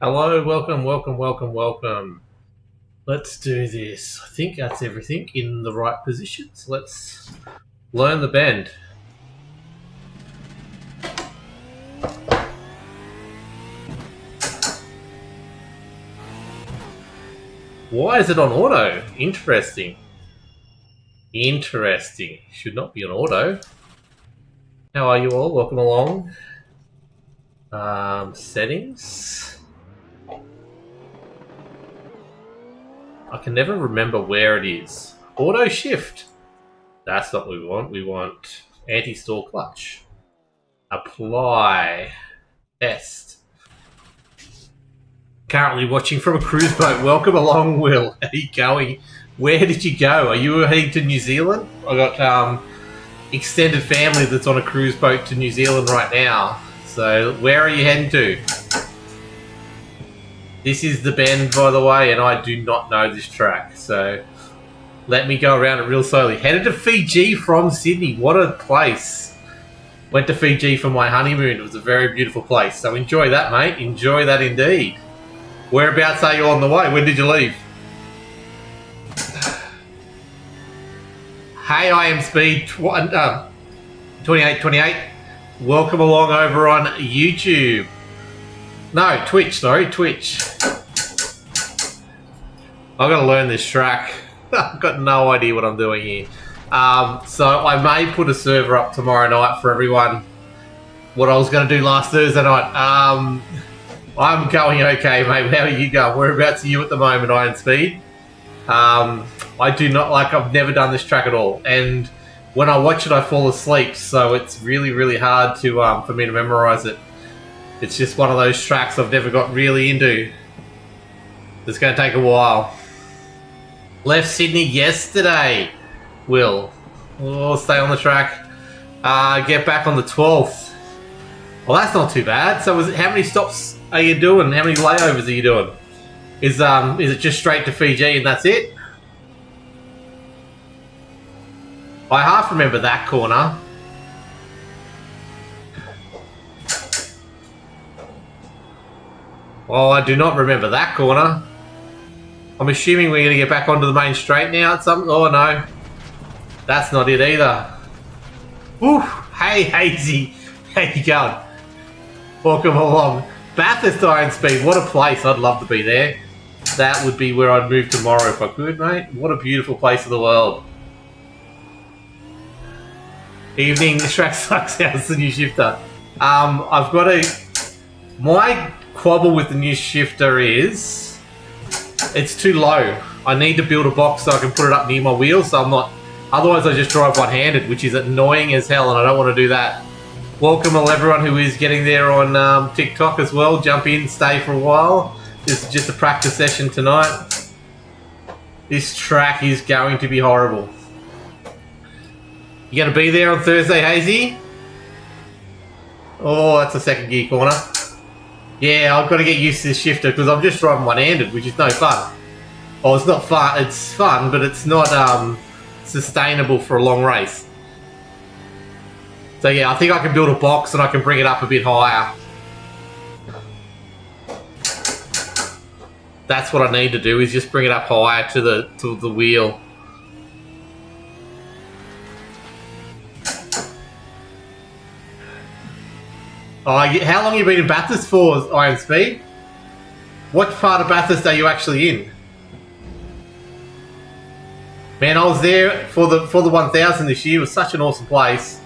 Hello, welcome. Let's do this. I think that's everything in the right positions. Let's learn the bend. Why is it on auto? Interesting. Should not be on auto. How are you all? Welcome along. Settings. I can never remember where it is. Auto shift. That's not what we want. We want anti-stall clutch. Apply. Test. Currently watching from a cruise boat. Welcome along, Will. How are you going? Where did you go? Are you heading to New Zealand? I got extended family that's on a cruise boat to New Zealand right now. So where are you heading to? This is the bend, by the way, and I do not know this track. So let me go around it real slowly. Headed to Fiji from Sydney. What a place. Went to Fiji for my honeymoon. It was a very beautiful place. So enjoy that, mate. Enjoy that indeed. Whereabouts are you on the way? When did you leave? Hey, I am Speed 2828. Welcome along over on YouTube. No, Twitch, sorry, Twitch. I've got to learn this track. I've got no idea what I'm doing here. So I may put a server up tomorrow night for everyone. What I was going to do last Thursday night. I'm going okay, mate. How are you going? Whereabouts are you at the moment, Iron Speed? I do not I've never done this track at all. And when I watch it, I fall asleep. So it's really, really hard to for me to memorize it. It's just one of those tracks I've never got really into. It's going to take a while. Left Sydney yesterday, Will. We'll stay on the track. Get back on the 12th. Well, that's not too bad. So how many stops are you doing? How many layovers are you doing? Is it just straight to Fiji and that's it? I half remember that corner. Oh, I do not remember that corner. I'm assuming we're going to get back onto the main straight now at some... Oh, no. That's not it either. Woo! Hey, Hazy. How you going? Welcome along. Bathurst Iron Speed. What a place. I'd love to be there. That would be where I'd move tomorrow if I could, mate. What a beautiful place in the world. Evening. This track sucks. How's the new shifter? I've got a... My quibble with the new shifter is... It's too low. I need to build a box so I can put it up near my wheel, so I'm not... Otherwise I just drive one-handed, which is annoying as hell, and I don't want to do that. Welcome all everyone who is getting there on TikTok as well. Jump in, stay for a while. This is just a practice session tonight. This track is going to be horrible. You going to be there on Thursday, Hazy? Oh, that's a second gear corner. Yeah, I've got to get used to this shifter because I'm just driving one-handed, which is no fun. Oh, it's not fun. It's fun, but it's not sustainable for a long race. So yeah, I think I can build a box and I can bring it up a bit higher. That's what I need to do, is just bring it up higher to the wheel. Oh, how long have you been in Bathurst for, Iron Speed? What part of Bathurst are you actually in? Man, I was there for the 1000 this year. It was such an awesome place.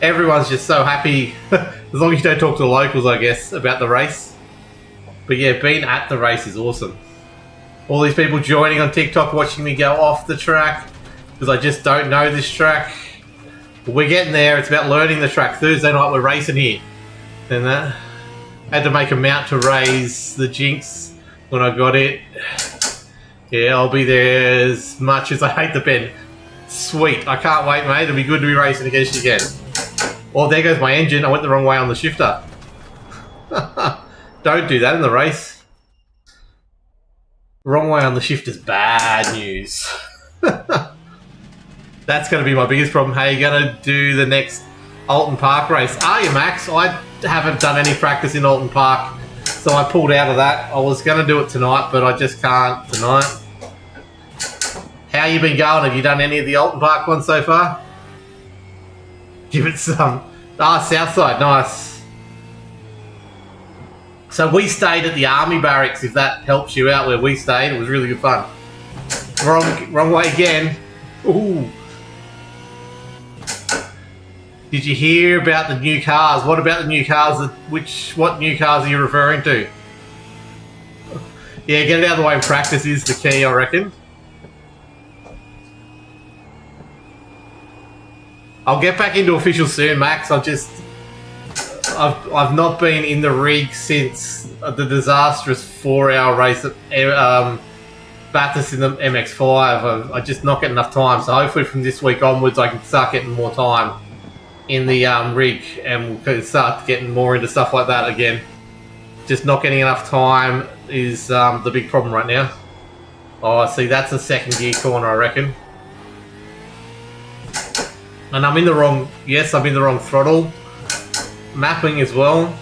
Everyone's just so happy, as long as you don't talk to the locals, I guess, about the race. But yeah, being at the race is awesome. All these people joining on TikTok, watching me go off the track, because I just don't know this track. But we're getting there. It's about learning the track. Thursday night, we're racing here. And that, I had to make a mount to raise the Jinx when I got it. Yeah, I'll be there as much as I hate the bend. Sweet. I can't wait, mate. It'll be good to be racing against you again. Oh, there goes my engine. I went the wrong way on the shifter. Don't do that in the race. Wrong way on the shifter's bad news. That's going to be my biggest problem. How are you going to do the next Alton Park race? Are you, Max? I haven't done any practice in Alton Park So I pulled out of that. I was going to do it tonight, but I just can't tonight. How you been going? Have you done any of the Alton Park ones so far? Give it some. Ah, Southside, nice. So we stayed at the Army Barracks, if that helps you out where we stayed. It was really good fun. Wrong way again. Ooh. Did you hear about the new cars? What about the new cars? What new cars are you referring to? Yeah, get it out of the way in practice is the key, I reckon. I'll get back into official soon, Max. I've not been in the rig since the disastrous 4-hour race at Bathurst in the MX-5. I just not getting enough time. So hopefully from this week onwards, I can start getting more time in the rig, and we'll start getting more into stuff like that again. Just not getting enough time is the big problem right now. Oh, see, that's a second gear corner, I reckon. And I'm in the wrong... Yes, I'm in the wrong throttle. Mapping as well.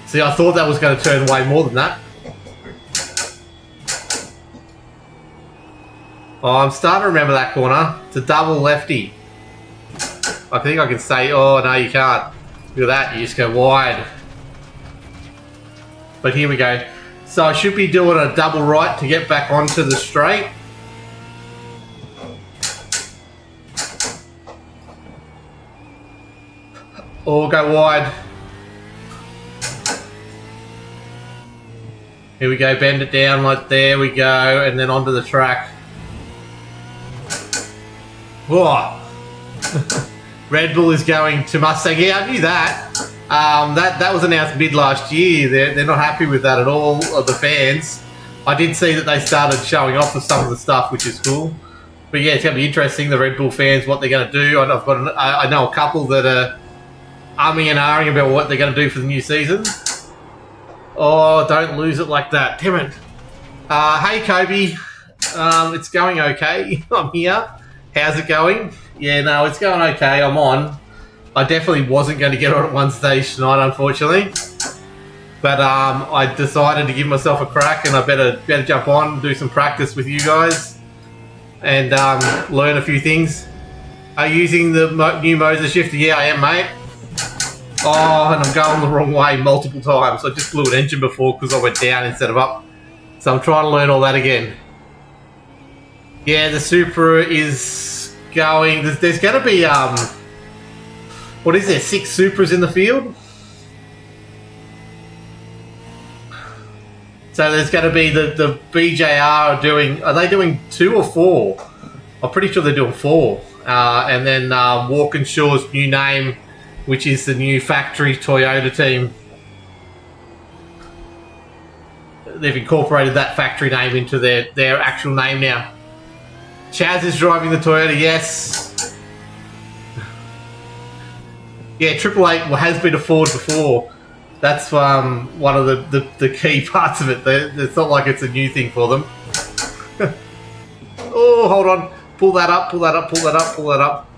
See, I thought that was going to turn way more than that. Oh, I'm starting to remember that corner. It's a double lefty. I think I can say... Oh, no, you can't. Look at that. You just go wide. But here we go. So I should be doing a double right to get back onto the straight. Or go wide. Here we go, bend it down like there we go, and then onto the track. Whoa. Red Bull is going to Mustang. Yeah, I knew that. That was announced mid last year. They're not happy with that at all, of the fans. I did see that they started showing off with some of the stuff, which is cool. But yeah, it's going to be interesting, the Red Bull fans, what they're going to do. I know a couple that are umming and ahhing about what they're going to do for the new season. Oh, don't lose it like that. Damn it. Hey, Kobe. It's going okay. I'm here. How's it going? Yeah, no, it's going okay. I'm on. I definitely wasn't going to get on at one stage tonight, unfortunately. But I decided to give myself a crack, and I better jump on and do some practice with you guys and learn a few things. Are you using the new Moses shifter? Yeah, I am, mate. Oh, and I'm going the wrong way multiple times. I just blew an engine before because I went down instead of up. So I'm trying to learn all that again. Yeah, the Supra is going... There's going to be... what is there? 6 Supras in the field? So there's going to be the BJR doing... Are they doing 2 or 4? I'm pretty sure they're doing 4. And then Walkinshaw's new name, which is the new factory Toyota team. They've incorporated that factory name into their actual name now. Chaz is driving the Toyota, yes. Yeah, 888 has been a Ford before. That's one of the key parts of it. It's not like it's a new thing for them. Oh, hold on. Pull that up, pull that up, pull that up, pull that up.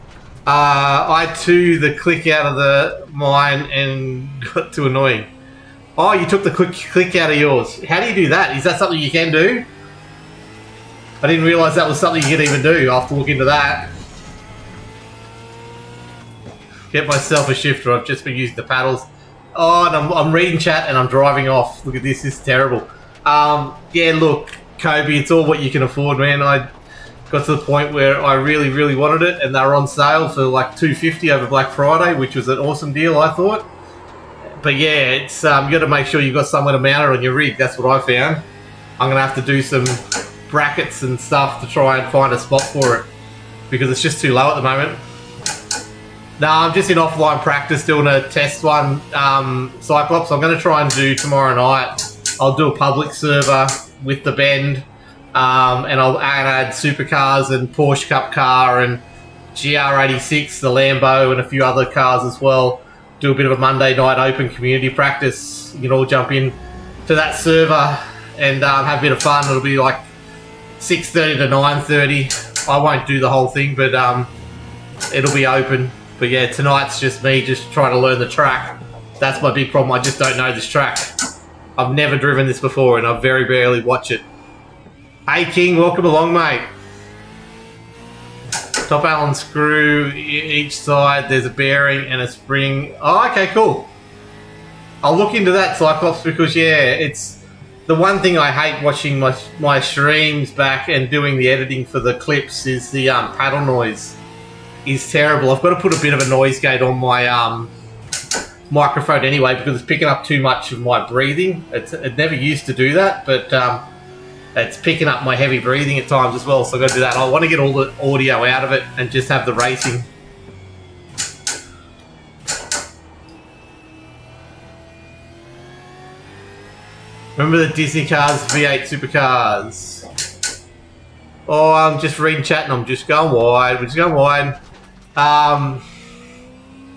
I too the click out of mine and got too annoying. Oh, you took the click out of yours. How do you do that? Is that something you can do? I didn't realise that was something you could even do. I'll have to look into that. Get myself a shifter. I've just been using the paddles. Oh, and I'm reading chat and I'm driving off. Look at this. This is terrible. Yeah, look, Kobe, it's all what you can afford, man. I got to the point where I really, really wanted it, and they were on sale for like $250 over Black Friday, which was an awesome deal, I thought. But yeah, it's you got to make sure you've got somewhere to mount it on your rig. That's what I found. I'm going to have to do some brackets and stuff to try and find a spot for it because it's just too low at the moment. No, I'm just in offline practice doing a test one, Cyclops. I'm going to try and do tomorrow night. I'll do a public server with the bend, and I'll add Supercars and Porsche Cup car and GR86, the Lambo, and a few other cars as well. Do a bit of a Monday night open community practice. You can all jump in to that server and have a bit of fun. It'll be like 6:30 to 9:30. I won't do the whole thing, but it'll be open. But yeah, tonight's just me just trying to learn the track. That's my big problem. I just don't know this track. I've never driven this before, and I very barely watch it. Hey King, welcome along, mate. Top Allen screw each side. There's a bearing and a spring. Oh, okay, cool. I'll look into that, Cyclops, because yeah, it's the one thing I hate watching my streams back and doing the editing for the clips is the paddle noise. Is terrible. I've got to put a bit of a noise gate on my microphone anyway because it's picking up too much of my breathing. It never used to do that, but it's picking up my heavy breathing at times as well, so I've got to do that. I want to get all the audio out of it and just have the racing. Remember the Disney cars, V8 supercars? Oh, I'm just reading chat and I'm just going wide. We're just going wide. Yeah,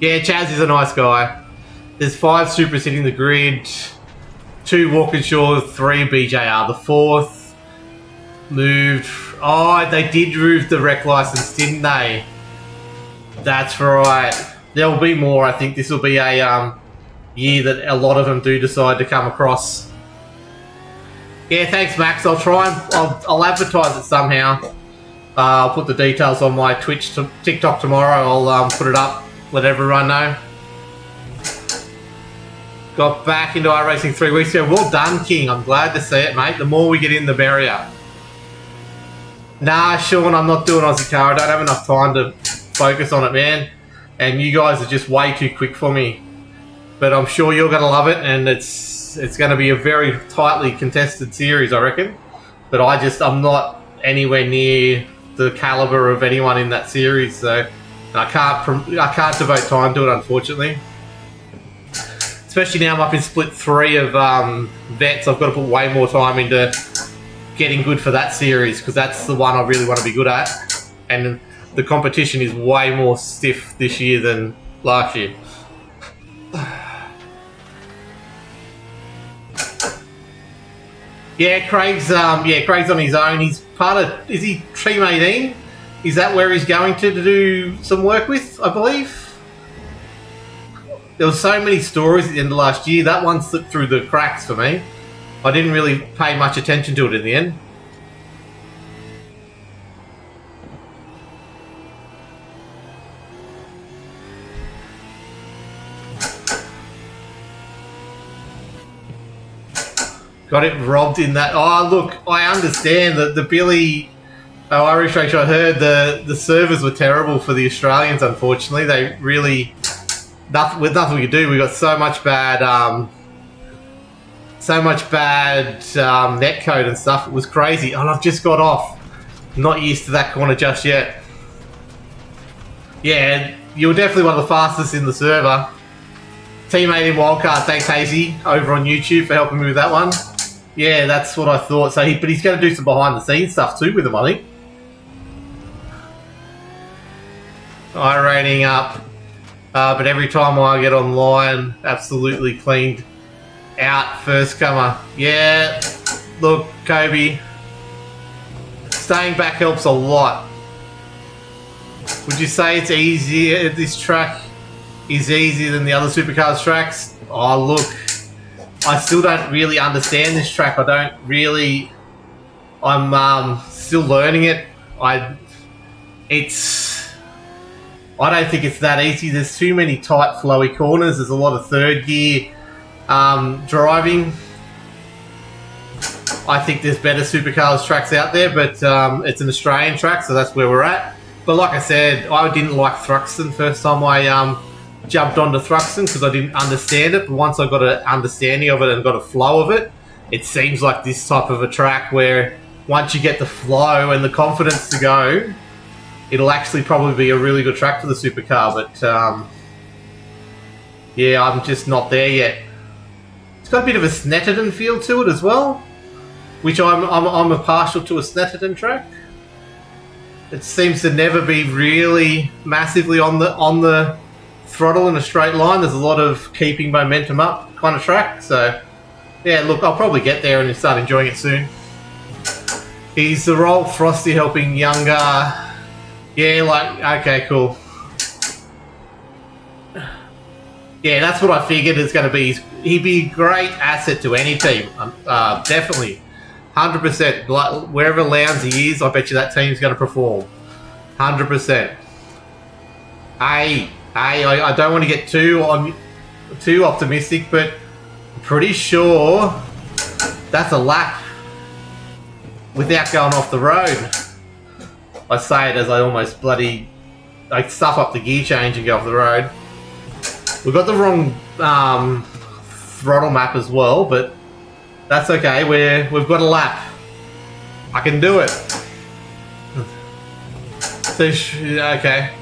Chaz is a nice guy. There's 5 Supras hitting the grid, 2 Walkinshaw, 3 BJR. The 4th moved. Oh, they did move the rec license, didn't they? That's right. There'll be more. I think this will be a year that a lot of them do decide to come across. Yeah, thanks, Max. I'll try and I'll advertise it somehow. I'll put the details on my TikTok tomorrow. I'll put it up, let everyone know. Got back into iRacing 3 weeks ago. Well done, King. I'm glad to see it, mate. The more we get in, the merrier. Nah, Sean, I'm not doing Aussie car. I don't have enough time to focus on it, man. And you guys are just way too quick for me. But I'm sure you're going to love it, and it's going to be a very tightly contested series, I reckon. But I'm not anywhere near the caliber of anyone in that series, so I can't devote time to it, unfortunately. Especially now I'm up in split 3 of vets. I've got to put way more time into getting good for that series because that's the one I really want to be good at, and the competition is way more stiff this year than last year. Yeah, Craig's on his own. He's part of, is he Team 18? Is that where he's going to do some work with, I believe? There were so many stories at the end of last year. That one slipped through the cracks for me. I didn't really pay much attention to it in the end. Got it robbed in that. Oh, look, I understand that the Billy Irish race. I heard the servers were terrible for the Australians. Unfortunately, they really with nothing we could do. We got so much bad net code and stuff. It was crazy, and I've just got off. Not used to that corner just yet. Yeah, you were definitely one of the fastest in the server. Team 18 Wildcard, thanks Hazy over on YouTube for helping me with that one. Yeah, that's what I thought. So, but he's going to do some behind the scenes stuff too with him, I think. Rating up, but every time I get online, absolutely cleaned out. First comer. Yeah, look, Kobe. Staying back helps a lot. Would you say it's easier? This track is easier than the other Supercars tracks? Oh, look. I still don't really understand this track. I'm still learning it. I don't think it's that easy. There's too many tight, flowy corners. There's a lot of third gear driving. I think there's better Supercars tracks out there, but it's an Australian track, so that's where we're at. But like I said, I didn't like Thruxton first time I jumped onto Thruxton because I didn't understand it. But once I got an understanding of it and got a flow of it, it seems like this type of a track where once you get the flow and the confidence to go, it'll actually probably be a really good track for the Supercar. But yeah, I'm just not there yet. It's got a bit of a Snetterton feel to it as well, which I'm a partial to a Snetterton track. It seems to never be really massively on the throttle in a straight line. There's a lot of keeping momentum up kind of track. So yeah, look, I'll probably get there and start enjoying it soon. He's the role Frosty helping younger. Yeah, like, okay, cool. Yeah, that's what I figured is going to be. He'd be a great asset to any team. Definitely. 100%. Like, wherever Lowndes he is, I bet you that team's going to perform. 100%. I don't want to get too optimistic, but I'm pretty sure that's a lap without going off the road. I say it as I almost I stuff up the gear change and go off the road. We've got the wrong throttle map as well, but that's okay. We've got a lap. I can do it. So, okay.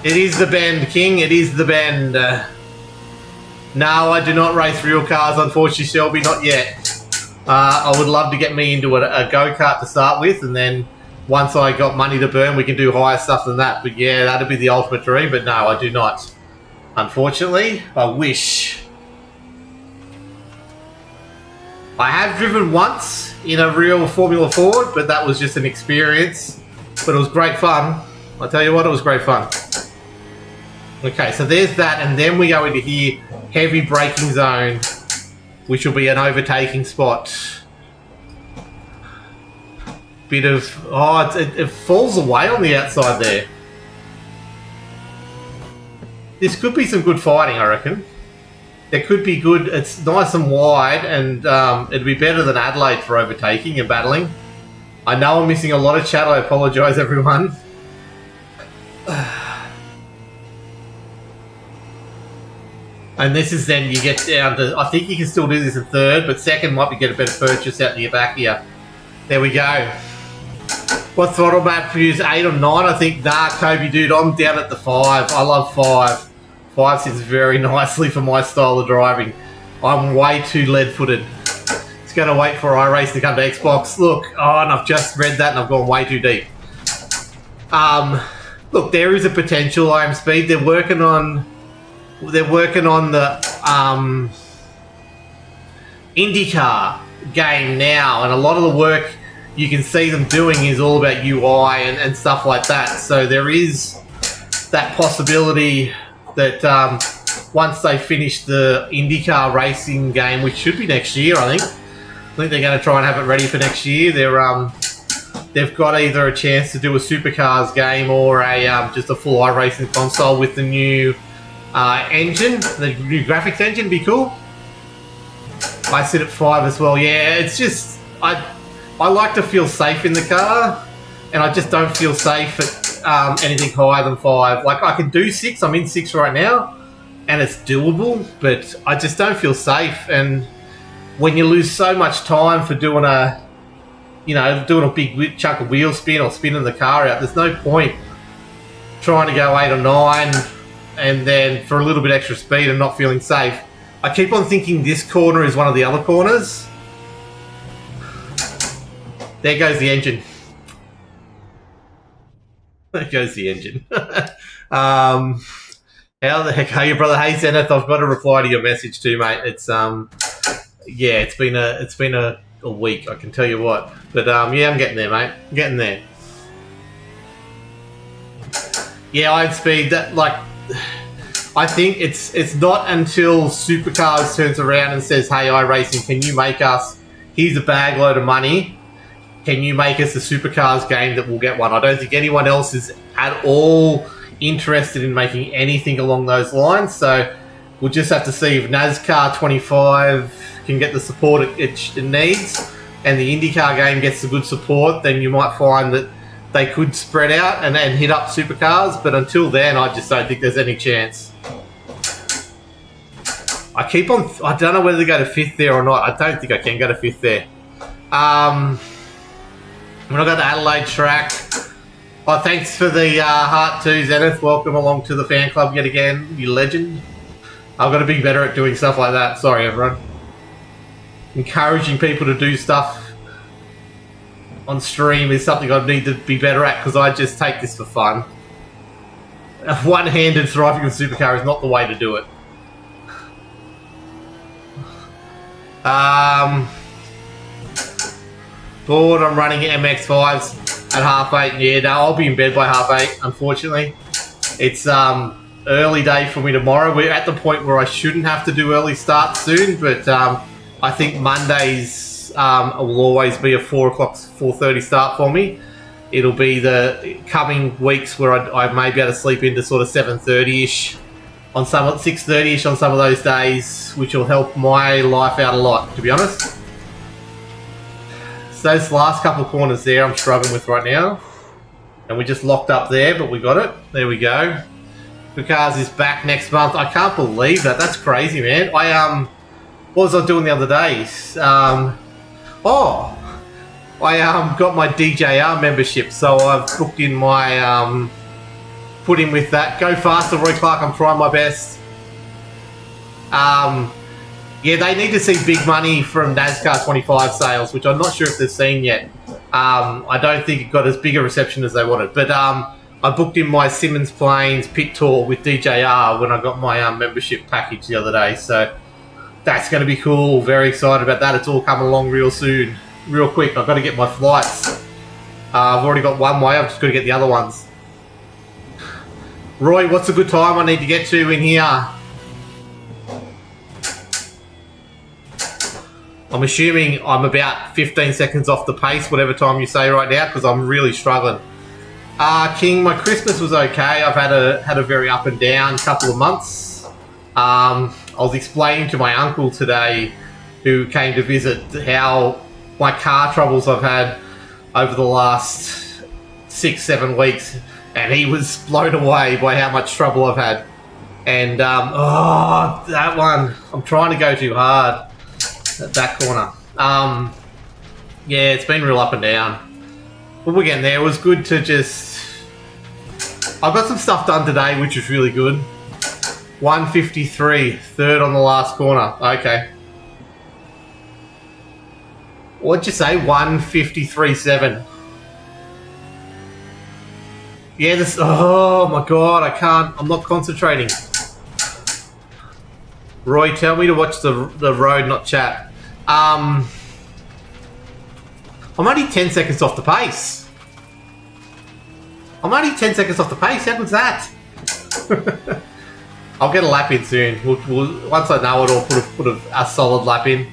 It is the bend, King. It is the bend. No, I do not race real cars, unfortunately, Shelby. Not yet. I would love to get me into a go-kart to start with, and then once I got money to burn, we can do higher stuff than that. But yeah, that'd be the ultimate dream. But no, I do not. Unfortunately, I wish. I have driven once in a real Formula Ford, but that was just an experience. But it was great fun. I'll tell you what, it was great fun. Okay, so there's that, and then we go into here, heavy braking zone, which will be an overtaking spot. Bit of, it falls away on the outside there. This could be some good fighting, I reckon. There could be good, it's nice and wide, and it'd be better than Adelaide for overtaking and battling. I know I'm missing a lot of chat, I apologise everyone. And this is then you get down to, I think you can still do this in third, but second might be get a better purchase out the back here. There we go. What throttle map use? 8 or 9, I think. Nah, Kobe dude, I'm down at the 5. I love 5. 5 sits very nicely for my style of driving. I'm way too lead-footed. It's going to wait for iRace to come to Xbox. Look, and I've just read that and I've gone way too deep. Look, there is a potential IM Speed. They're working on the IndyCar game now, and a lot of the work you can see them doing is all about UI and stuff like that. So there is that possibility that once they finish the IndyCar racing game, which should be next year, I think they're going to try and have it ready for next year. They've got either a chance to do a Supercars game or a just a full iRacing console with the new engine, the new graphics engine. Be cool. I sit at 5 as well. Yeah, it's just I like to feel safe in the car, and I just don't feel safe at anything higher than 5. Like, I can do 6. I'm in 6 right now, and it's doable, but I just don't feel safe. And when you lose so much time for doing a big chunk of wheel spin or spinning the car out, there's no point trying to go 8 or 9 and then for a little bit extra speed and not feeling safe. I keep on thinking this corner is one of the other corners. There goes the engine. There goes the engine. How the heck are you, brother? Hey, Zenith, I've got to reply to your message too, mate. It's yeah, it's been a week, I can tell you what. But yeah, I'm getting there, mate. I'm getting there. Yeah, I'd speed that, like, I think it's not until Supercars turns around and says, hey, iRacing, can you make us, here's a bag load of money, can you make us a Supercars game, that we'll get one. I don't think anyone else is at all interested in making anything along those lines, so we'll just have to see if NASCAR 25 can get the support it needs and the IndyCar game gets the good support. Then you might find that they could spread out and hit up Supercars, but until then I just don't think there's any chance. I don't know whether to go to 5th there or not. I don't think I can go to 5th there. When I got to Adelaide track, thanks for the heart too, Zenith. Welcome along to the fan club yet again, you legend. I've got to be better at doing stuff like that. Sorry, everyone. Encouraging people to do stuff on stream is something I need to be better at, because I just take this for fun. One-handed driving a supercar is not the way to do it. Bored, I'm running MX-5s at 8:30. Yeah, no, I'll be in bed by 8:30, unfortunately. It's early day for me tomorrow. We're at the point where I shouldn't have to do early start soon, but I think Mondays will always be a 4 o'clock, 4:30 start for me. It'll be the coming weeks where I may be able to sleep into sort of 7:30ish on some 6:30ish on some of those days, which will help my life out a lot, to be honest. So those last couple of corners there I'm struggling with right now. And we just locked up there, but we got it. There we go. Supercars is back next month. I can't believe that. That's crazy, man. What was I doing the other day? I got my DJR membership, so I've booked in my put in with that. Go faster, Roy Clark. I'm trying my best. Yeah, they need to see big money from NASCAR 25 sales, which I'm not sure if they've seen yet. I don't think it got as big a reception as they wanted. But I booked in my Simmons Plains pit tour with DJR when I got my membership package the other day. So that's going to be cool. Very excited about that. It's all coming along real soon. Real quick. I've got to get my flights. I've already got one way. I've just got to get the other ones. Roy, what's a good time I need to get to in here? I'm assuming I'm about 15 seconds off the pace, whatever time you say right now, because I'm really struggling. King, my Christmas was okay. I've had a very up and down couple of months. I was explaining to my uncle today, who came to visit, how my car troubles I've had over the last 6-7 weeks, and he was blown away by how much trouble I've had. And that one, I'm trying to go too hard. That corner. Yeah, it's been real up and down. But we're getting there. It was good to just... I got some stuff done today, which was really good. 153, third on the last corner. Okay. What'd you say? 153.7. Yeah, this... Oh my god, I can't... I'm not concentrating. Roy, tell me to watch the road, not chat. I'm only 10 seconds off the pace. I'm only 10 seconds off the pace. How good's that? I'll get a lap in soon. Once I know it, I'll put a solid lap in.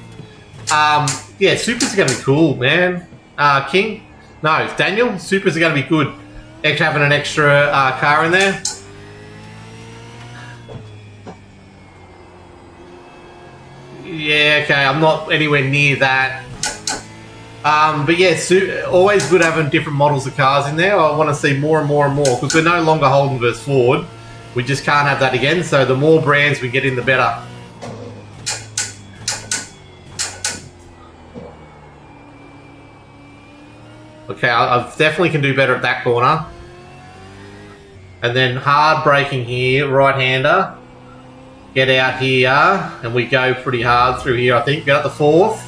Yeah, Supers are going to be cool, man. King? No, it's Daniel. Supers are going to be good. Having an extra car in there. Yeah, okay, I'm not anywhere near that. But yeah, always good having different models of cars in there. I want to see more and more and more, because we're no longer Holden versus Ford. We just can't have that again, so the more brands we get in, the better. Okay, I definitely can do better at that corner. And then hard braking here, right-hander. Get out here, and we go pretty hard through here, I think. Get up the fourth.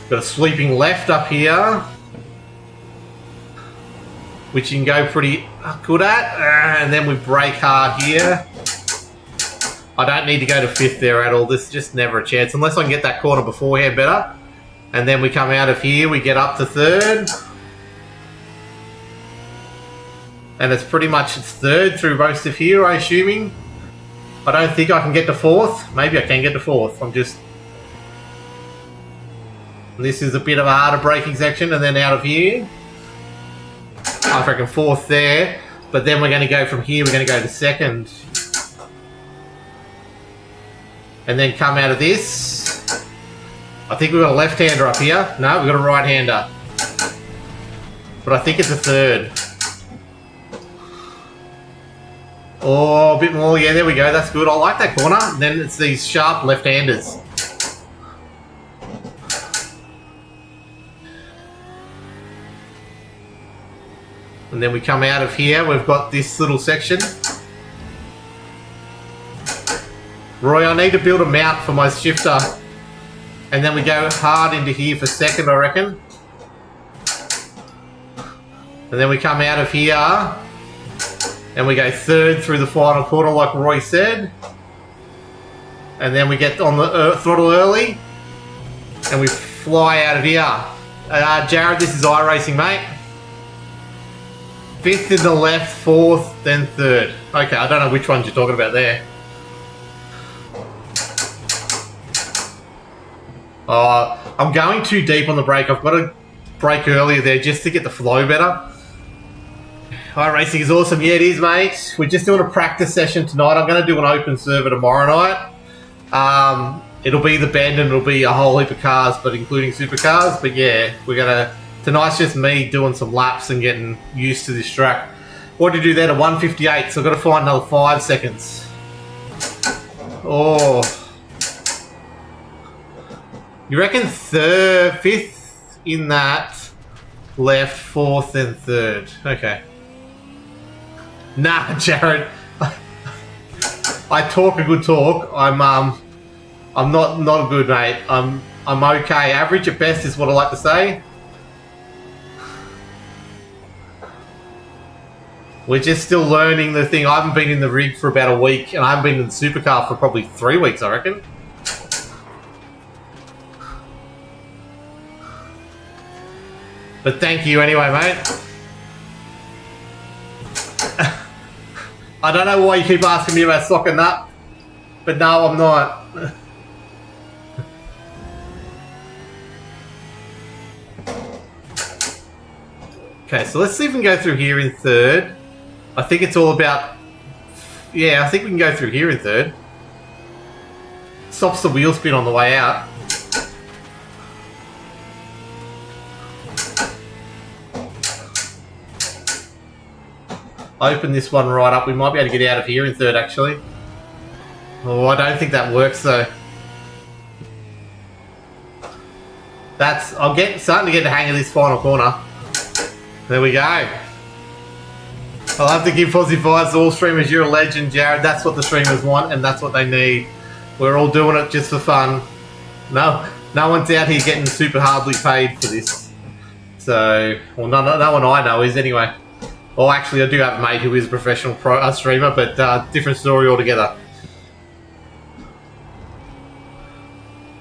Got a sweeping left up here, which you can go pretty good at. And then we brake hard here. I don't need to go to fifth there at all. This is just never a chance, unless I can get that corner beforehand better. And then we come out of here, we get up to third. And it's pretty much third through most of here, I'm assuming. I don't think I can get to fourth. Maybe I can get to fourth. This is a bit of a harder braking section, and then out of here. I reckon fourth there. But then we're going to go from here, we're going to go to second. And then come out of this. I think we've got a left-hander up here. No, we've got a right-hander. But I think it's a third. Oh, a bit more. Yeah, there we go. That's good. I like that corner. And then it's these sharp left-handers. And then we come out of here. We've got this little section. Roy, I need to build a mount for my shifter. And then we go hard into here for second, I reckon. And then we come out of here. And we go third through the final quarter, like Roy said. And then we get on the throttle early. And we fly out of here. Jared, this is iRacing, mate. Fifth in the left, fourth, then third. Okay, I don't know which ones you're talking about there. I'm going too deep on the brake. I've got to brake earlier there just to get the flow better. Racing is awesome. Yeah, it is, mate. We're just doing a practice session tonight. I'm going to do an open server tomorrow night. It'll be the bend and it'll be a whole heap of cars, but including supercars. But yeah, tonight's just me doing some laps and getting used to this track. What did you do there to 158? So I've got to find another 5 seconds. Oh. You reckon fifth in that, left, fourth, and third. Okay. Nah, Jared. I talk a good talk. I'm not good, mate. I'm okay. Average at best is what I like to say. We're just still learning the thing. I haven't been in the rig for about a week, and I haven't been in the supercar for probably 3 weeks, I reckon. But thank you anyway, mate. I don't know why you keep asking me about sock and nut, but no, I'm not. Okay, so let's see if we can go through here in third. I think it's all about... Yeah, I think we can go through here in third. Stops the wheel spin on the way out. Open this one right up. We might be able to get out of here in third, actually. Oh, I don't think that works, though. I'm starting to get the hang of this final corner. There we go. I'll have to give positive vibes to all streamers. You're a legend, Jared. That's what the streamers want, and that's what they need. We're all doing it just for fun. No one's out here getting super hardly paid for this. So, well, no one I know is anyway. Well, actually, I do have a mate who is a professional streamer, but different story altogether.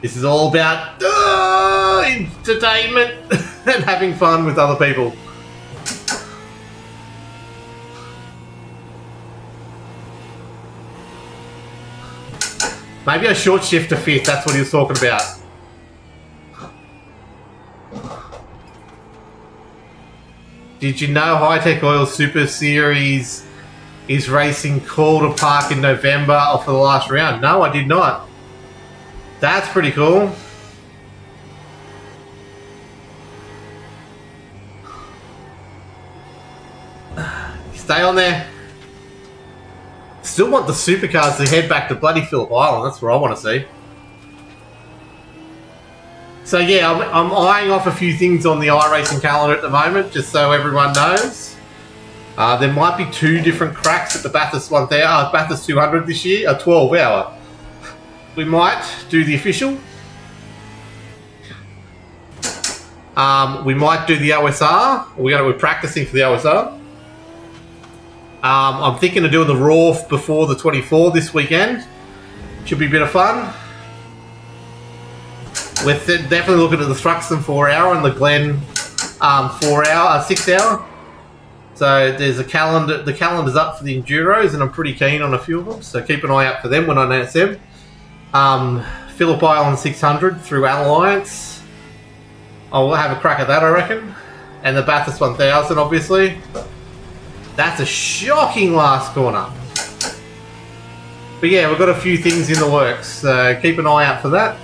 This is all about entertainment and having fun with other people. Maybe a short shift to fifth, that's what he was talking about. Did you know High-Tech Oil Super Series is racing Calder Park in November for the last round? No, I did not. That's pretty cool. Stay on there. Still want the supercars to head back to bloody Phillip Island. That's where I want to see. So yeah, I'm eyeing off a few things on the iRacing calendar at the moment, just so everyone knows. There might be 2 different cracks at the Bathurst 1000, Bathurst 200 this year, a 12-hour. We might do the official. We might do the OSR. We're practicing for the OSR. I'm thinking of doing the Raw before the 24 this weekend. Should be a bit of fun. We're definitely looking at the Thruxton 4-hour and the Glen 6-hour. So there's a calendar. The calendar's up for the Enduros, and I'm pretty keen on a few of them. So keep an eye out for them when I announce them. Phillip Island 600 through Alliance. I'll have a crack at that, I reckon. And the Bathurst 1000, obviously. That's a shocking last corner. But yeah, we've got a few things in the works, so keep an eye out for that.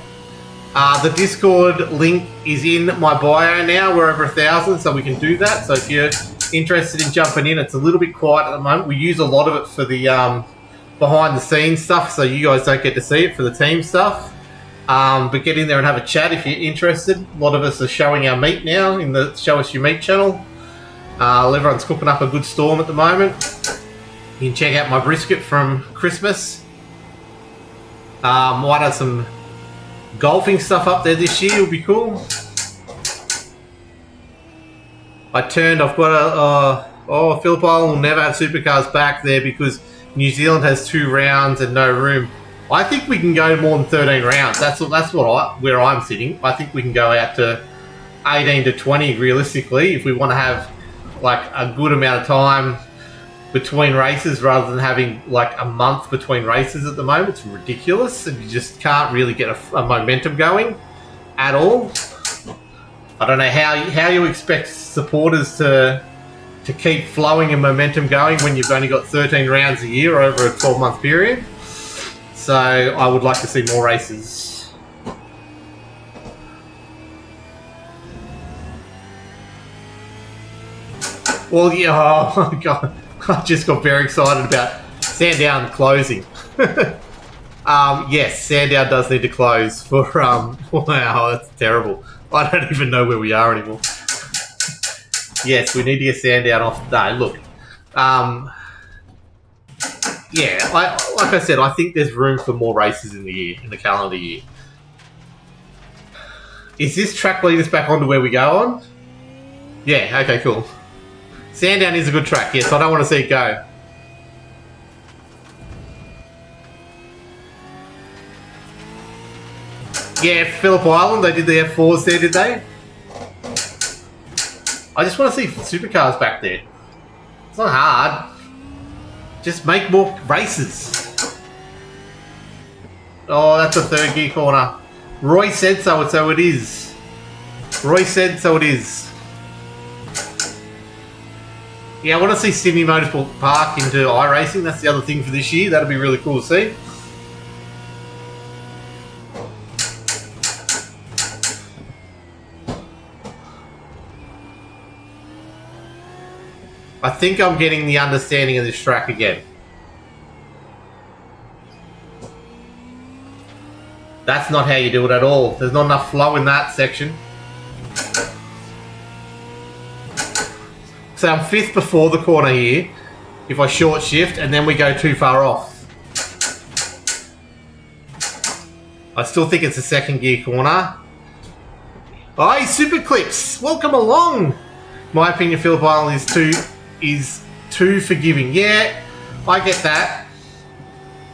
The Discord link is in my bio now. We're over 1,000, so we can do that. So if you're interested in jumping in, it's a little bit quiet at the moment. We use a lot of it for the behind the scenes stuff, so you guys don't get to see it for the team stuff. But get in there and have a chat if you're interested. A lot of us are showing our meat now in the Show Us Your Meat channel. Everyone's cooking up a good storm at the moment. You can check out my brisket from Christmas. Might have some golfing stuff up there this year. Will be cool. I've got Phillip Island will never have supercars back there because New Zealand has 2 rounds and no room. I think we can go more than 13 rounds. That's where I'm sitting. I think we can go out to 18 to 20 realistically if we want to have like a good amount of time between races rather than having like a month between races at the moment. It's ridiculous, and you just can't really get a momentum going at all. I don't know how you expect supporters to keep flowing and momentum going when you've only got 13 rounds a year over a 12-month period. So I would like to see more races. Well, yeah, oh my God. I just got very excited about Sandown closing. Yes, Sandown does need to close for, wow, that's terrible. I don't even know where we are anymore. Yes, we need to get Sandown off. No, look. Yeah, like I said, I think there's room for more races in the calendar year. Is this track lead us back onto where we go on? Yeah, okay, cool. Sandown is a good track, yes, I don't want to see it go. Yeah, Phillip Island, they did the F4s there, did they? I just want to see supercars back there. It's not hard. Just make more races. Oh, that's a third gear corner. Roy said so, and so it is. Roy said so it is. Yeah, I want to see Sydney Motorsport Park into iRacing. That's the other thing for this year. That'll be really cool to see. I think I'm getting the understanding of this track again. That's not how you do it at all. There's not enough flow in that section. So I'm 5th before the corner here, if I short shift, and then we go too far off. I still think it's a second gear corner. Hi, Super Clips! Welcome along! My opinion, Phillip Island is too forgiving. Yeah, I get that.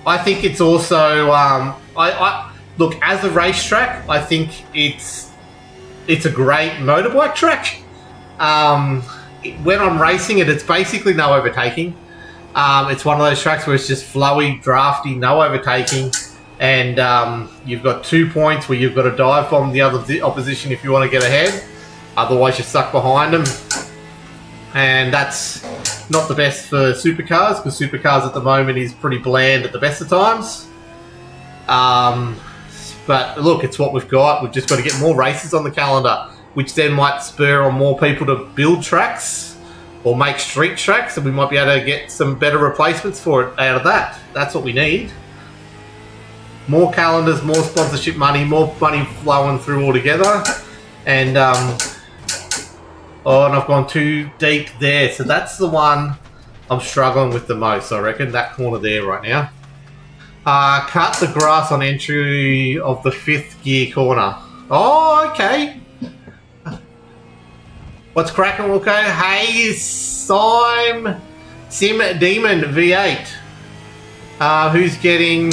I think it's also look, as a racetrack, I think it's a great motorbike track. When I'm racing it, it's basically no overtaking. It's one of those tracks where it's just flowy, drafty, no overtaking, and you've got 2 points where you've got to dive bomb the opposition if you want to get ahead. Otherwise, you're stuck behind them. And that's not the best for supercars, because supercars at the moment is pretty bland at the best of times. But look, it's what we've got. We've just got to get more races on the calendar, which then might spur on more people to build tracks or make street tracks, and we might be able to get some better replacements for it out of that. That's what we need. More calendars, more sponsorship money, more money flowing through altogether. And oh, and I've gone too deep there. So that's the one I'm struggling with the most, I reckon. That corner there right now. Cut the grass on entry of the 5th gear corner. Oh, okay. What's cracking, Wilco? Hey, Sim Demon V8. Who's getting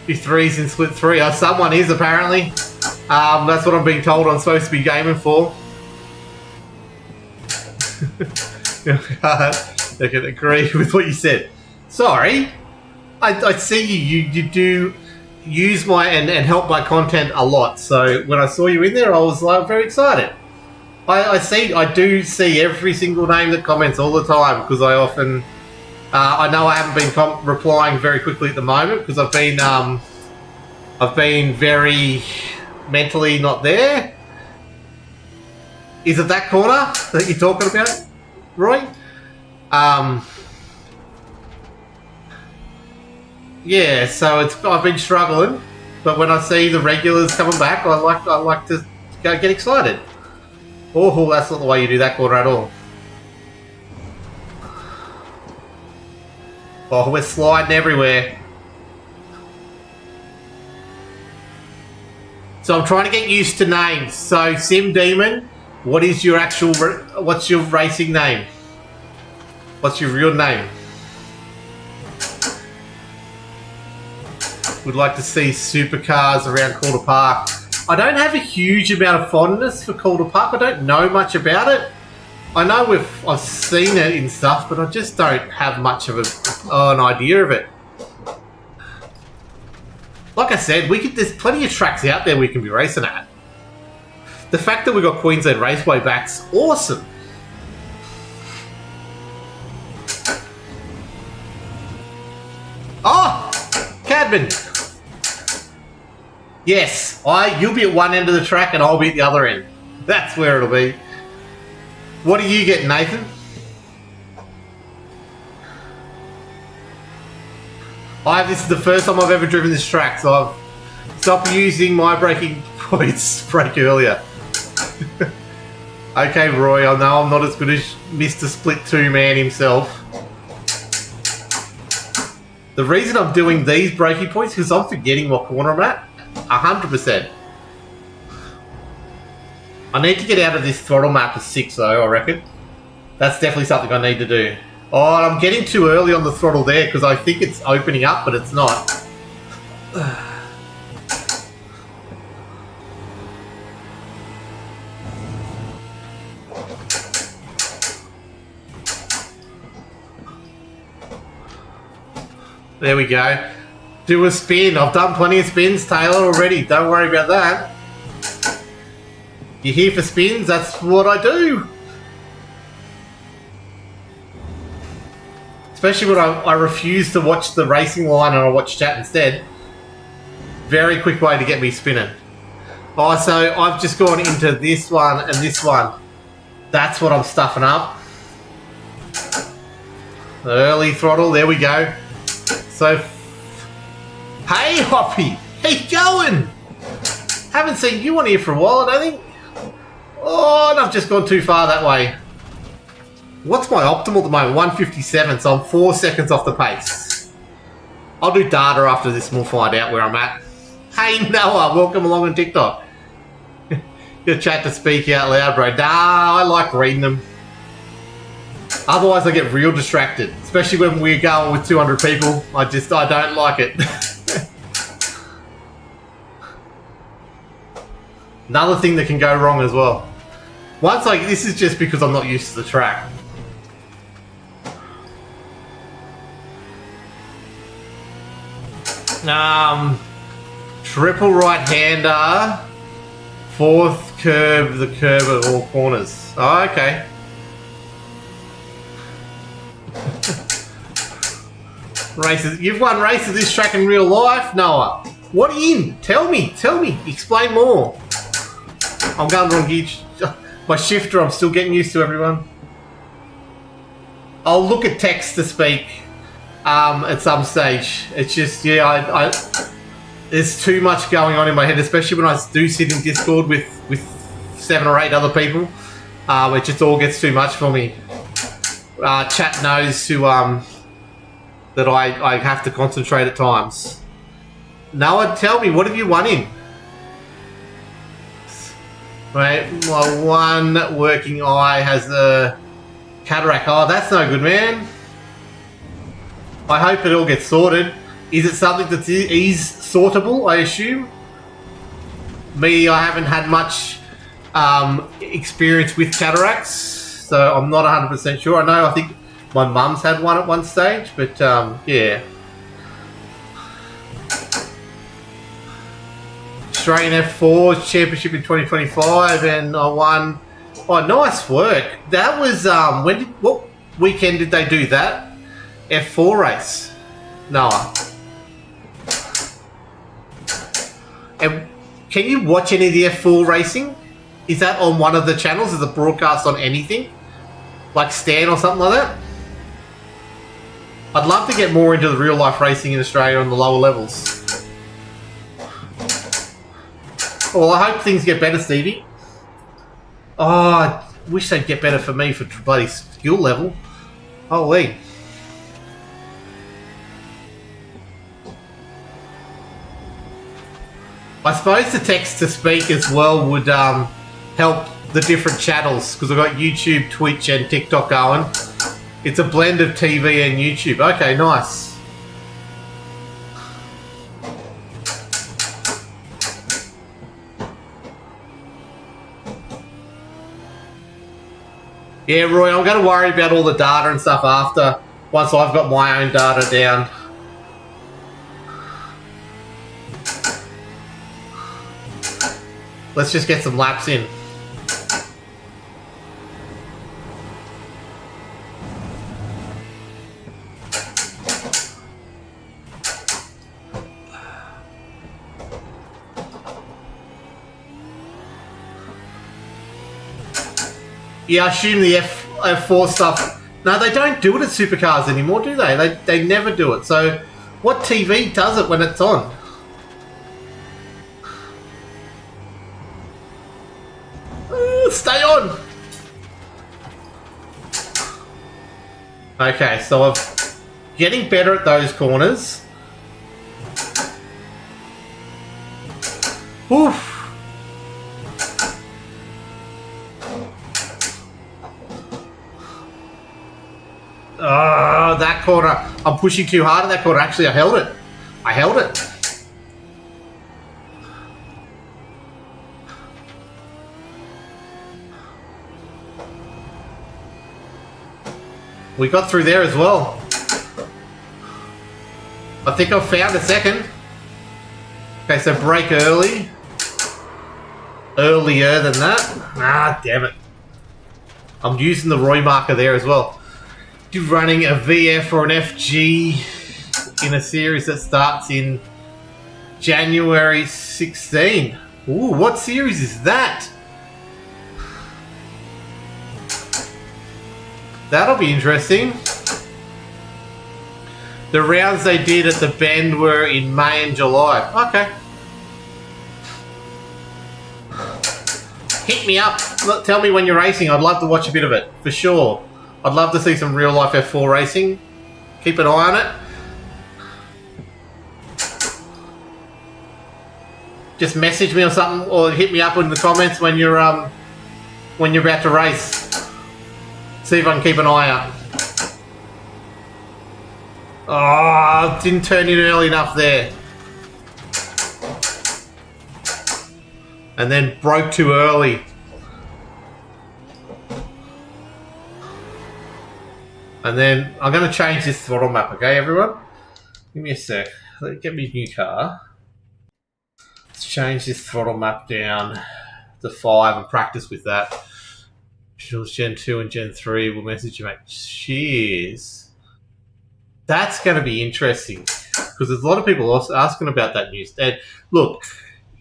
3s in split 3? Someone is, apparently. That's what I'm being told I'm supposed to be gaming for. I can agree with what you said. Sorry. I see you do use my and help my content a lot. So when I saw you in there, I was like very excited. I do see every single name that comments all the time, because I often I know I haven't been replying very quickly at the moment because I've been very mentally not there. Is it that corner that you're talking about, Roy? Yeah, so I've been struggling, but when I see the regulars coming back, I like to go get excited. Oh, that's not the way you do that corner at all. Oh, we're sliding everywhere. So I'm trying to get used to names. So Sim Demon, what's your racing name? What's your real name? Would like to see supercars around Calder Park. I don't have a huge amount of fondness for Calder Park. I don't know much about it. I know I've seen it in stuff, but I just don't have much of an idea of it. Like I said, there's plenty of tracks out there we can be racing at. The fact that we got Queensland Raceway back's awesome. Oh, Cadman. Yes, you'll be at one end of the track and I'll be at the other end. That's where it'll be. What are you getting, Nathan? This is the first time I've ever driven this track, so I've stopped using my braking points brake earlier. Okay, Roy, I know I'm not as good as Mr. Split 2 man himself. The reason I'm doing these braking points is because I'm forgetting what corner I'm at. 100%. I need to get out of this throttle map of 6 though, I reckon. That's definitely something I need to do. Oh, I'm getting too early on the throttle there because I think it's opening up, but it's not. There we go. Do a spin. I've done plenty of spins, Taylor, already. Don't worry about that. You're here for spins? That's what I do. Especially when I refuse to watch the racing line and I watch chat instead. Very quick way to get me spinning. Oh, so I've just gone into this one and this one. That's what I'm stuffing up. Early throttle. There we go. So, hey Hoppy, how you going? Haven't seen you on here for a while, I don't think. Oh, and I've just gone too far that way. What's my optimal at the moment? 157, so I'm 4 seconds off the pace. I'll do data after this and we'll find out where I'm at. Hey Noah, welcome along on TikTok. Your chat to speak out loud, bro. Nah, I like reading them. Otherwise I get real distracted, especially when we're going with 200 people. I don't like it. Another thing that can go wrong as well. This is just because I'm not used to the track. Triple right-hander, fourth curb, the curb of all corners. Oh, okay. Races. You've won races this track in real life, Noah. What are you in? Tell me. Explain more. I'm going wrong gear. My shifter, I'm still getting used to, everyone. I'll look at text to speak at some stage. It's just, yeah, there's too much going on in my head, especially when I do sit in Discord with 7 or 8 other people. It just all gets too much for me. Chat knows that I have to concentrate at times. Noah, tell me, what have you won in? Right, my one working eye has a cataract. Oh, that's no good, man. I hope it all gets sorted. Is it something that is sortable, I assume? Me, I haven't had much experience with cataracts, so I'm not 100% sure. I think my mum's had one at one stage, but yeah. Australian F4 Championship in 2025, and I won. Oh, nice work. That was what weekend did they do that? F4 race, Noah. And can you watch any of the F4 racing? Is that on one of the channels? Is it broadcast on anything? Like Stan or something like that? I'd love to get more into the real life racing in Australia on the lower levels. Well, I hope things get better, Stevie. Oh, I wish they'd get better for me for bloody skill level. Holy. I suppose the text to speak as well would help the different channels, because I've got YouTube, Twitch and TikTok going. It's a blend of TV and YouTube. Okay, nice. Yeah, Roy, I'm going to worry about all the data and stuff after, once I've got my own data down. Let's just get some laps in. Yeah, I assume the F4 stuff... No, they don't do it at Supercars anymore, do they? They never do it. So, what TV does it when it's on? Stay on! Okay, so I'm getting better at those corners. Oof! Oh, that corner. I'm pushing too hard at that corner. Actually, I held it. I held it. We got through there as well. I think I've found a second. Okay, so brake early. Earlier than that. Ah, damn it. I'm using the Roy marker there as well. Running a VF or an FG in a series that starts in January 16. Ooh, what series is that? That'll be interesting. The rounds they did at the Bend were in May and July. Okay. Hit me up. Tell me when you're racing. I'd love to watch a bit of it, for sure. I'd love to see some real-life F4 racing. Keep an eye on it. Just message me or something, or hit me up in the comments when you're about to race. See if I can keep an eye out. Oh, didn't turn in early enough there. And then broke too early. And then I'm going to change this throttle map, okay, everyone? Give me a sec. Let me get me a new car. Let's change this throttle map down to 5 and practice with that. Gen 2 and Gen 3 will message you, mate. Cheers. That's going to be interesting because there's a lot of people also asking about that news. And look,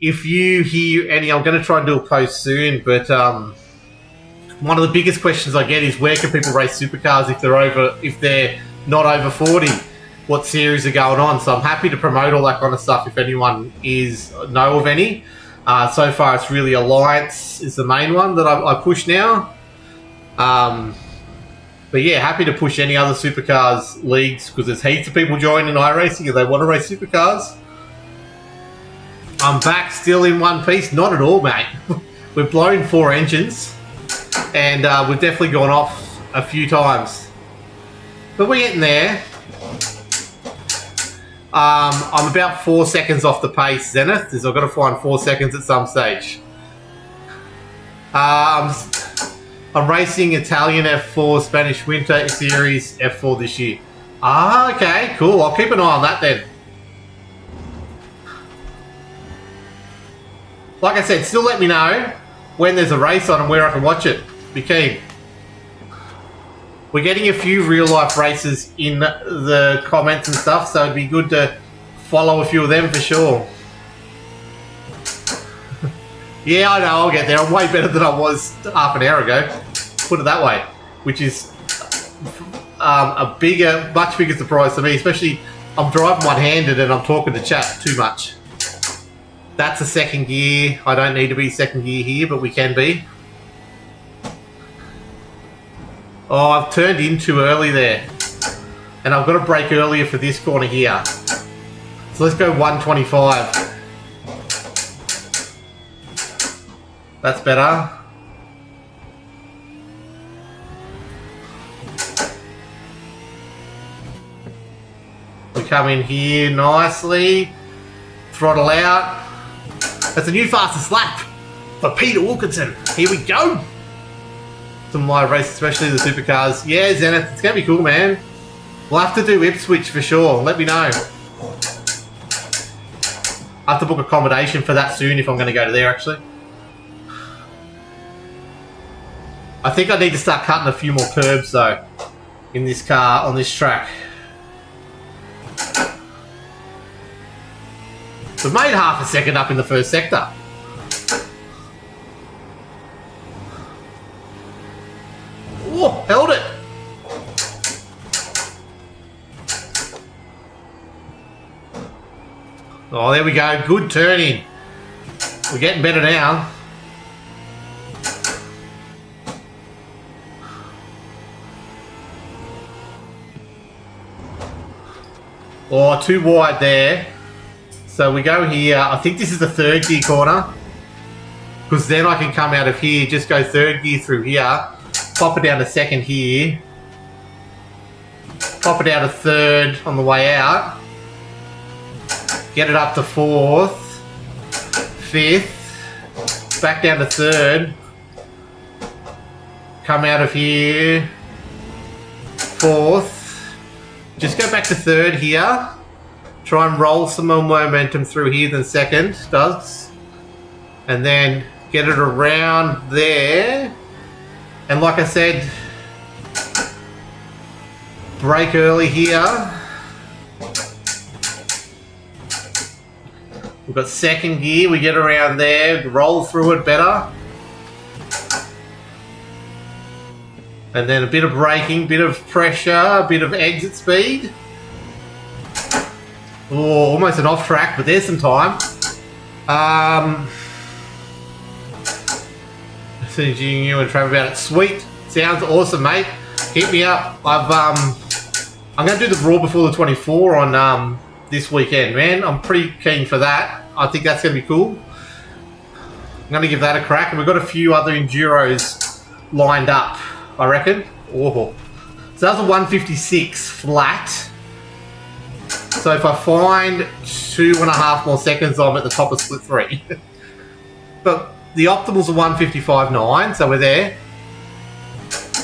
if you hear any, I'm going to try and do a post soon, but one of the biggest questions I get is where can people race supercars if they're not over 40? What series are going on? So I'm happy to promote all that kind of stuff if anyone know of any. So far, it's really Alliance is the main one that I push now. But yeah, happy to push any other supercars leagues because there's heaps of people joining iRacing if they want to race supercars. I'm back still in one piece. Not at all, mate. We've blown 4 engines and we've definitely gone off a few times. But we're getting there. I'm about 4 seconds off the pace, Zenith, because I've got to find 4 seconds at some stage. I'm racing Italian F4 Spanish Winter Series F4 this year. Ah, okay, cool. I'll keep an eye on that then. Like I said, still let me know when there's a race on and where I can watch it. Be keen. We're getting a few real-life races in the comments and stuff, so it'd be good to follow a few of them for sure. Yeah, I know, I'll get there. I'm way better than I was half an hour ago. Put it that way. Which is a much bigger surprise to me, especially I'm driving one-handed and I'm talking to chat too much. That's a second gear. I don't need to be second gear here, but we can be. Oh, I've turned in too early there. And I've got to brake earlier for this corner here. So let's go 125. That's better. We come in here nicely. Throttle out. That's a new fastest lap for Peter Wilkinson. Here we go. some live races, especially the supercars. Yeah, Zenith, it's going to be cool, man. We'll have to do Ipswich for sure. Let me know. I have to book accommodation for that soon if I'm going to go to there, actually. I think I need to start cutting a few more curbs, though, in this car, on this track. We've made half a second up in the first sector. Oh, held it. Oh, there we go. Good turning. We're getting better now. Oh, too wide there. So we go here. I think this is the third gear corner. Because then I can come out of here, just go third gear through here. Pop it down to second here. Pop it out to third on the way out. Get it up to fourth. Fifth. Back down to third. Come out of here. Fourth. Just go back to third here. Try and roll some more momentum through here than second does. And then get it around there. And like I said, brake early here. We've got second gear, we get around there, roll through it better. And then a bit of braking, bit of pressure, a bit of exit speed. Oh, almost an off track, but there's some time. Messaging you and Trav about it. Sweet. Sounds awesome, mate. Hit me up. I'm going to do the Raw before the 24 on this weekend, man. I'm pretty keen for that. I think that's going to be cool. I'm going to give that a crack. And we've got a few other Enduros lined up, I reckon. Oh. So that was a 156 flat. So if I find 2.5 more seconds, I'm at the top of split 3. But the optimal's a 155.9, so we're there.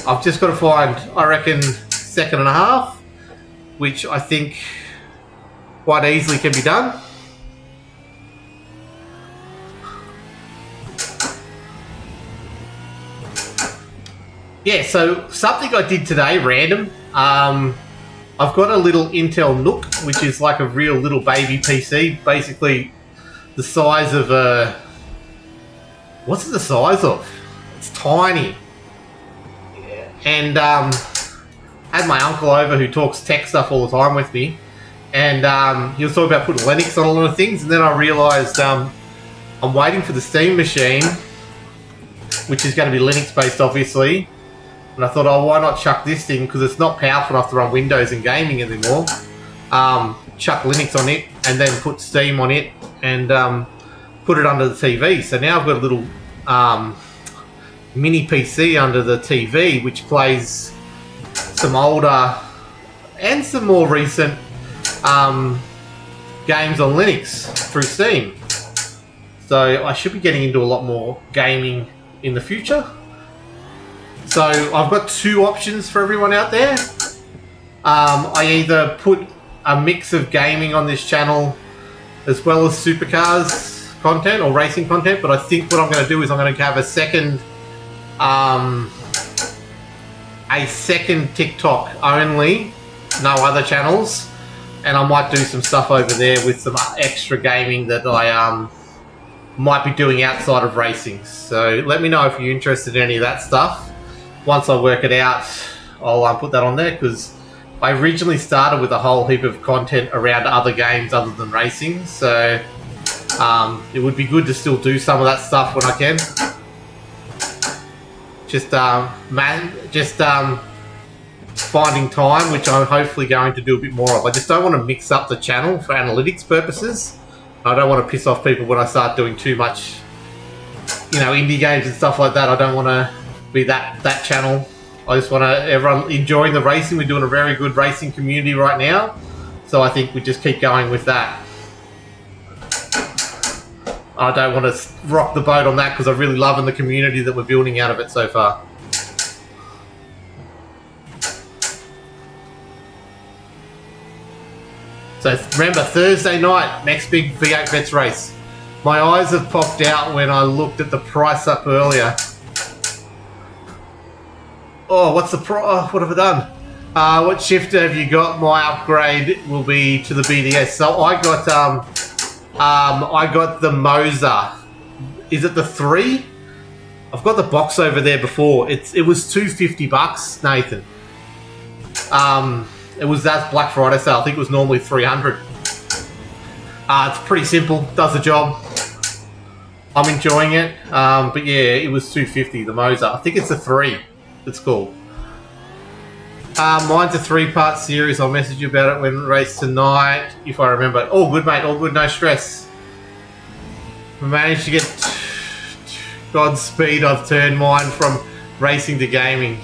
I've just got to find, I reckon, second and a half, which I think quite easily can be done. Yeah, so something I did today, random. I've got a little Intel Nook, which is like a real little baby PC, basically the size of a... What's it the size of? It's tiny. And I had my uncle over who talks tech stuff all the time with me, and he was talking about putting Linux on a lot of things, and then I realised I'm waiting for the Steam machine, which is going to be Linux based obviously, and I thought, oh, why not chuck this thing, because it's not powerful enough to run Windows and gaming anymore. Chuck Linux on it and then put Steam on it and put it under the TV. So now I've got a little mini PC under the TV, which plays some older and some more recent games on Linux through Steam. So I should be getting into a lot more gaming in the future. So I've got two options for everyone out there. I either put a mix of gaming on this channel as well as supercars content or racing content, but I think what I'm going to do is I'm going to have a second TikTok only, no other channels, and I might do some stuff over there with some extra gaming that I might be doing outside of racing. So let me know if you're interested in any of that stuff. Once I work it out, I'll put that on there, because I originally started with a whole heap of content around other games other than racing, so it would be good to still do some of that stuff when I can. Just finding time, which I'm hopefully going to do a bit more of. I just don't want to mix up the channel for analytics purposes. I don't want to piss off people when I start doing too much, indie games and stuff like that. I don't want to be that channel. I just want everyone enjoying the racing. We're doing a very good racing community right now, so I think we just keep going with that. I don't want to rock the boat on that because I'm really loving the community that we're building out of it so far. So remember, Thursday night, next big V8 Vets race. My eyes have popped out when I looked at the price up earlier. Oh, what's the price? Oh, what have I done? What shifter have you got? My upgrade will be to the BDS. So I got the Moser. Is it the 3? I've got the box over there before. It was $250, Nathan. It was that Black Friday sale. I think it was normally $300. It's pretty simple. Does the job. I'm enjoying it. But yeah, it was $250, the Moser. I think it's a 3. It's cool. Mine's a 3-part series. I'll message you about it when we race tonight, if I remember. All good, mate. All good. No stress. We managed to get Godspeed. I've turned mine from racing to gaming.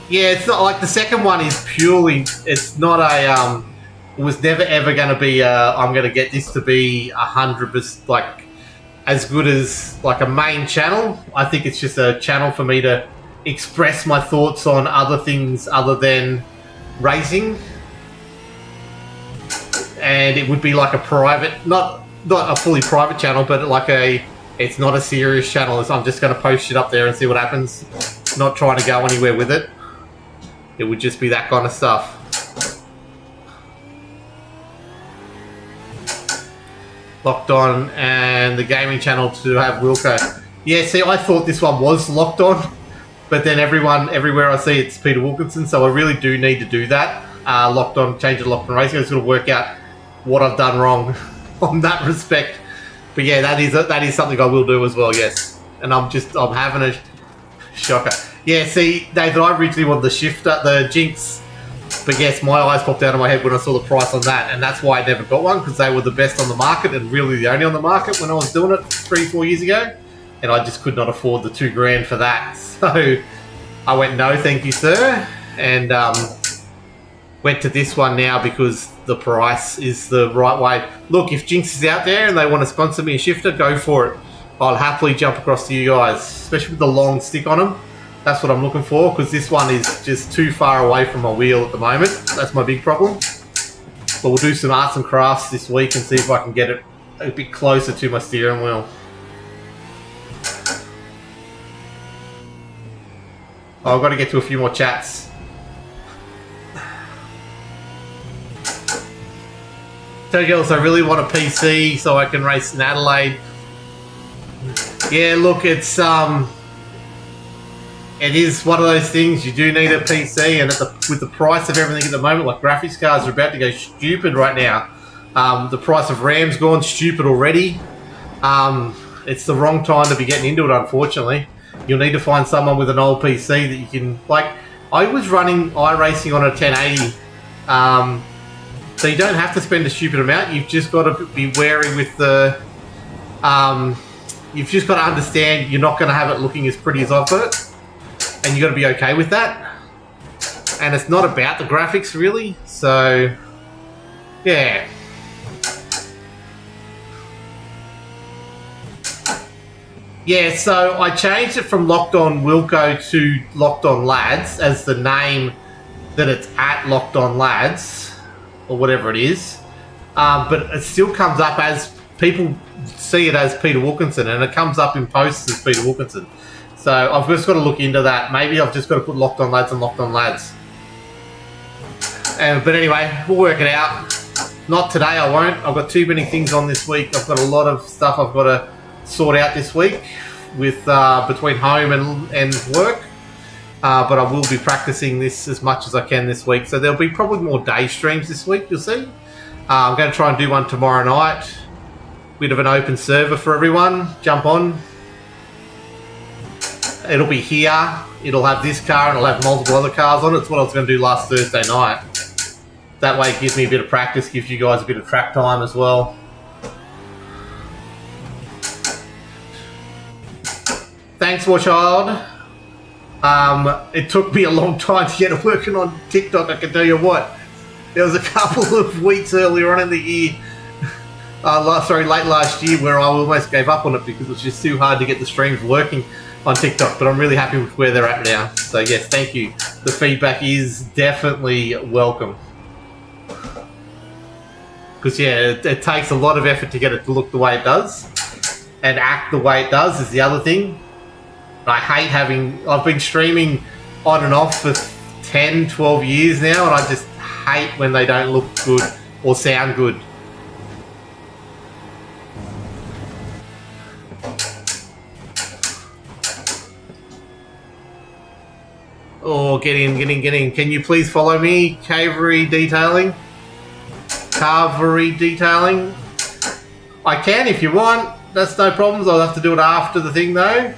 Yeah, it's not like the second one is purely. It's not a. It was never ever going to be. I'm going to get this to be 100%, like as good as like a main channel. I think it's just a channel for me to express my thoughts on other things other than racing. And it would be like a private, not a fully private channel, but like it's not a serious channel. I'm just going to post it up there and see what happens. Not trying to go anywhere with it. It would just be that kind of stuff. Locked On and the gaming channel to have Wilco. Yeah, see, I thought this one was Locked On, but then everywhere I see it's Peter Wilkinson, so I really do need to do that. Locked On, change it to Locked On Racing. I'm just going to work out what I've done wrong on that respect. But yeah, that is something I will do as well, yes. And I'm having a shocker. Yeah, see, David, I originally wanted the shifter, the Jinx. But yes, my eyes popped out of my head when I saw the price on that, and that's why I never got one, because they were the best on the market and really the only on the market when I was doing it 3-4 years ago, and I just could not afford the $2,000 for that. So I went, no, thank you, sir, and went to this one now because the price is the right way. Look, if Jinx is out there and they want to sponsor me a shifter, go for it. I'll happily jump across to you guys, especially with the long stick on them. That's what I'm looking for, because this one is just too far away from my wheel at the moment. That's my big problem. But we'll do some arts and crafts this week and see if I can get it a bit closer to my steering wheel. Oh, I've got to get to a few more chats. So girls, I really want a PC so I can race in Adelaide. Yeah, look, it is one of those things. You do need a PC, and with the price of everything at the moment, like graphics cards are about to go stupid right now. The price of RAM's gone stupid already. It's the wrong time to be getting into it, unfortunately. You'll need to find someone with an old PC that you can, like, I was running iRacing on a 1080. So you don't have to spend a stupid amount. You've just got to be wary with the... you've just got to understand you're not going to have it looking as pretty as I've got it. And you've got to be okay with that. And it's not about the graphics, really. So, yeah. Yeah, so I changed it from Locked On Wilco to Locked On Lads as the name that it's at, Locked On Lads, or whatever it is. But it still comes up as, people see it as Peter Wilkinson, and it comes up in posts as Peter Wilkinson. So I've just got to look into that. Maybe I've just got to put Locked On Lads and Locked On Lads. But anyway, we'll work it out. Not today, I won't. I've got too many things on this week. I've got a lot of stuff I've got to sort out this week with between home and work. But I will be practicing this as much as I can this week. So there'll be probably more day streams this week, you'll see. I'm going to try and do one tomorrow night. Bit of an open server for everyone. Jump on. It'll be here. It'll have this car and it'll have multiple other cars on it. It's what I was going to do last Thursday night. That way it gives me a bit of practice, gives you guys a bit of track time as well. Thanks, Warchild. It took me a long time to get working on TikTok, I can tell you what. There was a couple of weeks earlier on in the year, late last year, where I almost gave up on it because it was just too hard to get the streams working on TikTok, but I'm really happy with where they're at now. So yes, thank you. the feedback is definitely welcome. Because yeah, it takes a lot of effort to get it to look the way it does, and act the way it does is the other thing. I hate I've been streaming on and off for 10, 12 years now, and I just hate when they don't look good or sound good. Oh, get in. Can you please follow me? Cavalry detailing. I can if you want. That's no problems. I'll have to do it after the thing though.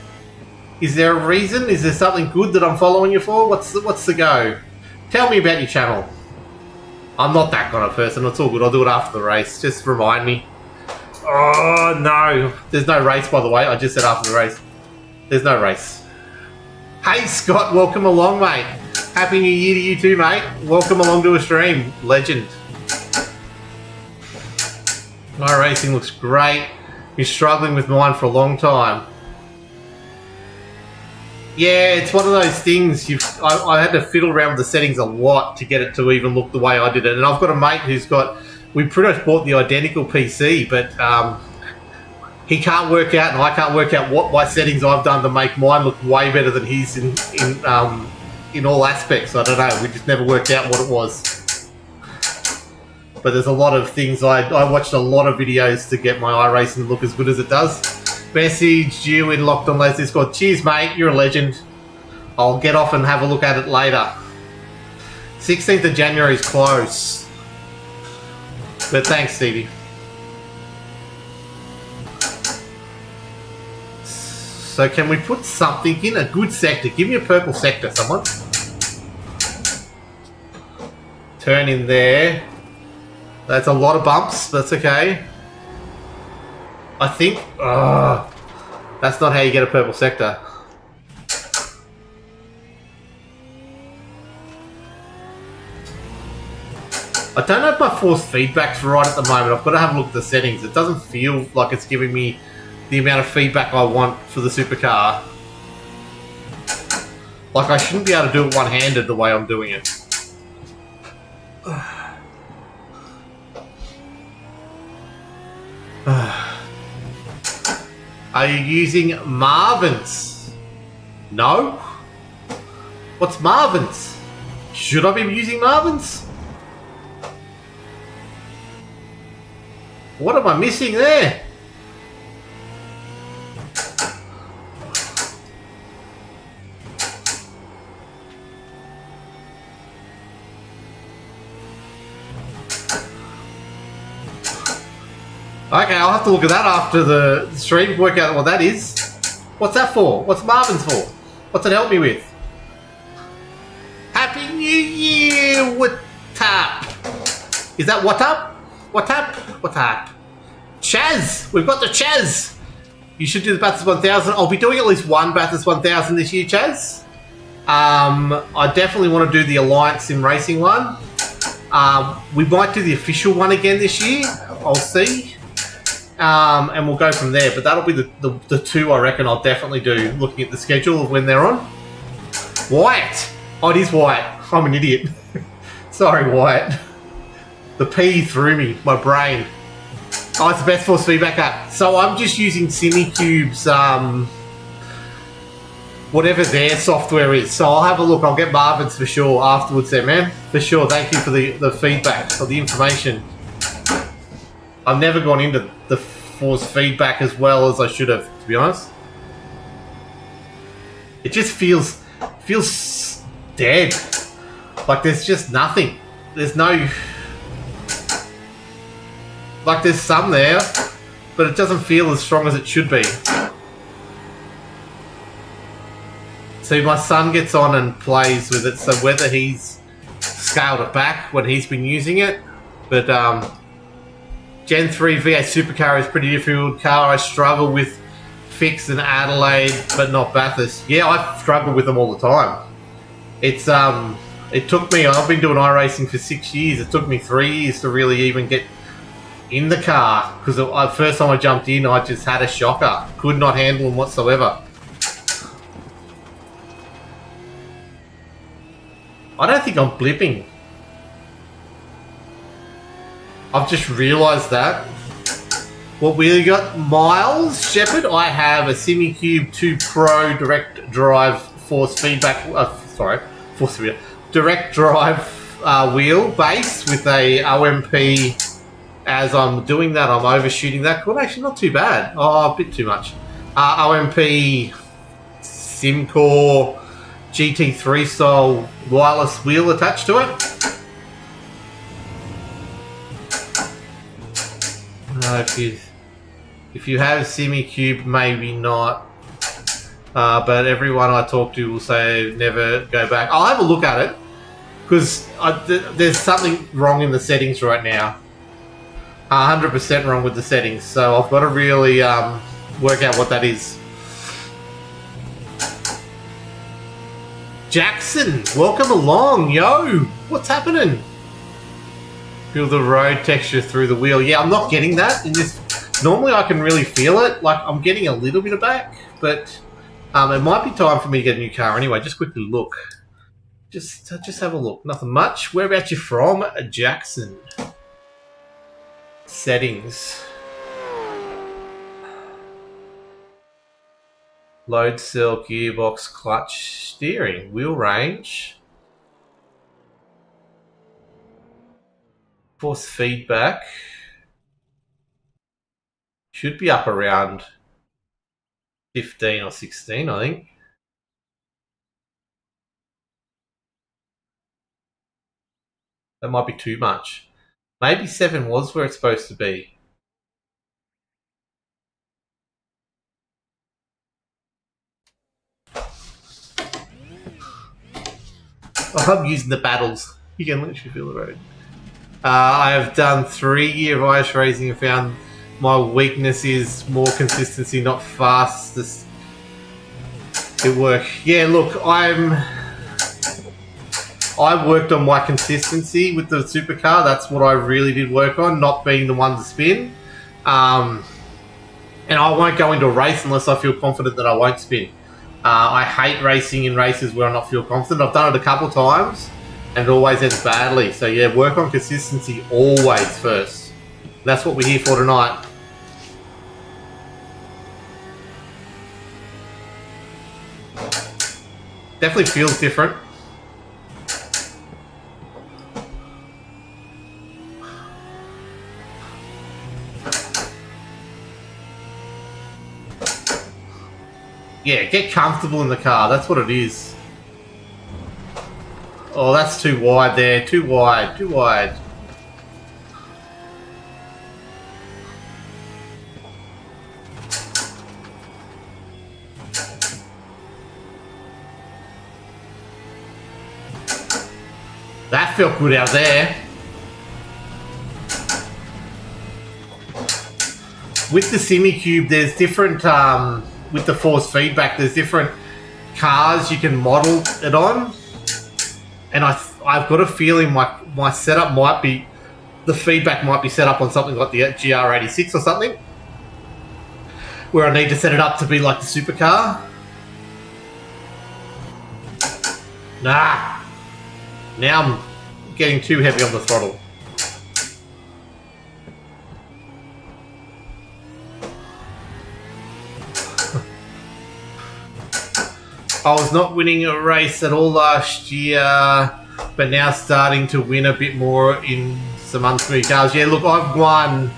Is there a reason? Is there something good that I'm following you for? What's the go? Tell me about your channel. I'm not that kind of person. It's all good. I'll do it after the race. Just remind me. Oh no. There's no race, by the way. I just said after the race. There's no race. Hey Scott, welcome along, mate. Happy New Year to you too, mate. Welcome along to a stream. Legend. My racing looks great. Been struggling with mine for a long time. Yeah, it's one of those things. I had to fiddle around with the settings a lot to get it to even look the way I did it. And I've got a mate who's we pretty much bought the identical PC, but he can't work out, and I can't work out what my settings I've done to make mine look way better than his in all aspects. I don't know. We just never worked out what it was. But there's a lot of things. I watched a lot of videos to get my iRacing to look as good as it does. Message you in Locked On Lads Discord. Cheers, mate. You're a legend. I'll get off and have a look at it later. 16th of January is close. But thanks, Stevie. So can we put something in? A good sector. Give me a purple sector, someone. Turn in there. That's a lot of bumps. That's okay. I think... that's not how you get a purple sector. I don't know if my force feedback's right at the moment. I've got to have a look at the settings. It doesn't feel like it's giving me the amount of feedback I want for the supercar. Like, I shouldn't be able to do it one-handed the way I'm doing it. Are you using Marvin's? No? What's Marvin's? Should I be using Marvin's? What am I missing there? Okay, I'll have to look at that after the stream, work out what that is. What's that for? What's Marvin's for? What's it help me with? Happy New Year! What up? Is that what up? What up? What up? Chaz! We've got the Chaz! You should do the Bathurst 1000. I'll be doing at least one Bathurst 1000 this year, Chaz. I definitely want to do the Alliance Sim Racing one. We might do the official one again this year. I'll see. And we'll go from there. But that'll be the two I reckon I'll definitely do, looking at the schedule of when they're on. Wyatt! Oh, it is Wyatt. I'm an idiot. Sorry, Wyatt. The P threw me. My brain. Oh, it's the best force feedback app. So I'm just using SimiCube's, whatever their software is. So I'll have a look. I'll get Marvin's for sure afterwards there, man. For sure. Thank you for the feedback, or the information. I've never gone into the force feedback as well as I should have, to be honest. It just feels dead. Like there's just nothing. There's no... Like there's some there, but it doesn't feel as strong as it should be. See, my son gets on and plays with it, so whether he's scaled it back when he's been using it, but Gen 3 V8 Supercar is pretty difficult car. I struggle with Fix and Adelaide, but not Bathurst. Yeah, I struggle with them all the time. It's it took me, I've been doing iRacing for 6 years. It took me 3 years to really even get in the car, because the first time I jumped in, I just had a shocker. Could not handle them whatsoever. think I'm blipping. I've just realised that. What we got? Miles Shepherd. I have a SimiCube 2 Pro direct drive force feedback. Force wheel. Direct drive wheel base with a OMP. As I'm doing that, I'm overshooting that. Well, actually, not too bad. Oh, a bit too much. OMP Simcore GT3 style wireless wheel attached to it. If you have SimiCube, maybe not. But everyone I talk to will say never go back. I'll have a look at it because there's something wrong in the settings right now. 100% wrong with the settings, so I've got to really work out what that is. Jackson, welcome along, yo! What's happening? Feel the road texture through the wheel. Yeah, I'm not getting that in this. Normally I can really feel it, like I'm getting a little bit of back, but it might be time for me to get a new car anyway. Just quickly look. Just have a look. Nothing much. Whereabouts you from? Jackson. Settings. Load cell, gearbox, clutch, steering, wheel range. Force feedback. Should be up around 15 or 16, I think. That might be too much. Maybe 7 was where it's supposed to be. I'm using the battles. You can literally feel the road. I have done 3 years of ice racing and found my weakness is more consistency, not fastest. It work. Yeah, look, I worked on my consistency with the supercar. That's what I really did work on, not being the one to spin. And I won't go into a race unless I feel confident that I won't spin. I hate racing in races where I not feel confident. I've done it a couple of times and it always ends badly. So yeah, work on consistency always first. That's what we're here for tonight. Definitely feels different. Yeah, get comfortable in the car. That's what it is. Oh, that's too wide there. Too wide. Too wide. That felt good out there. With the SimiCube, there's different... with the force feedback, there's different cars you can model it on, and I've got a feeling my setup might be, the feedback might be set up on something like the GR86 or something, where I need to set it up to be like the supercar. Nah, now I'm getting too heavy on the throttle. I was not winning a race at all last year, but now starting to win a bit more in some unsmooth cars. Yeah, look, I've won,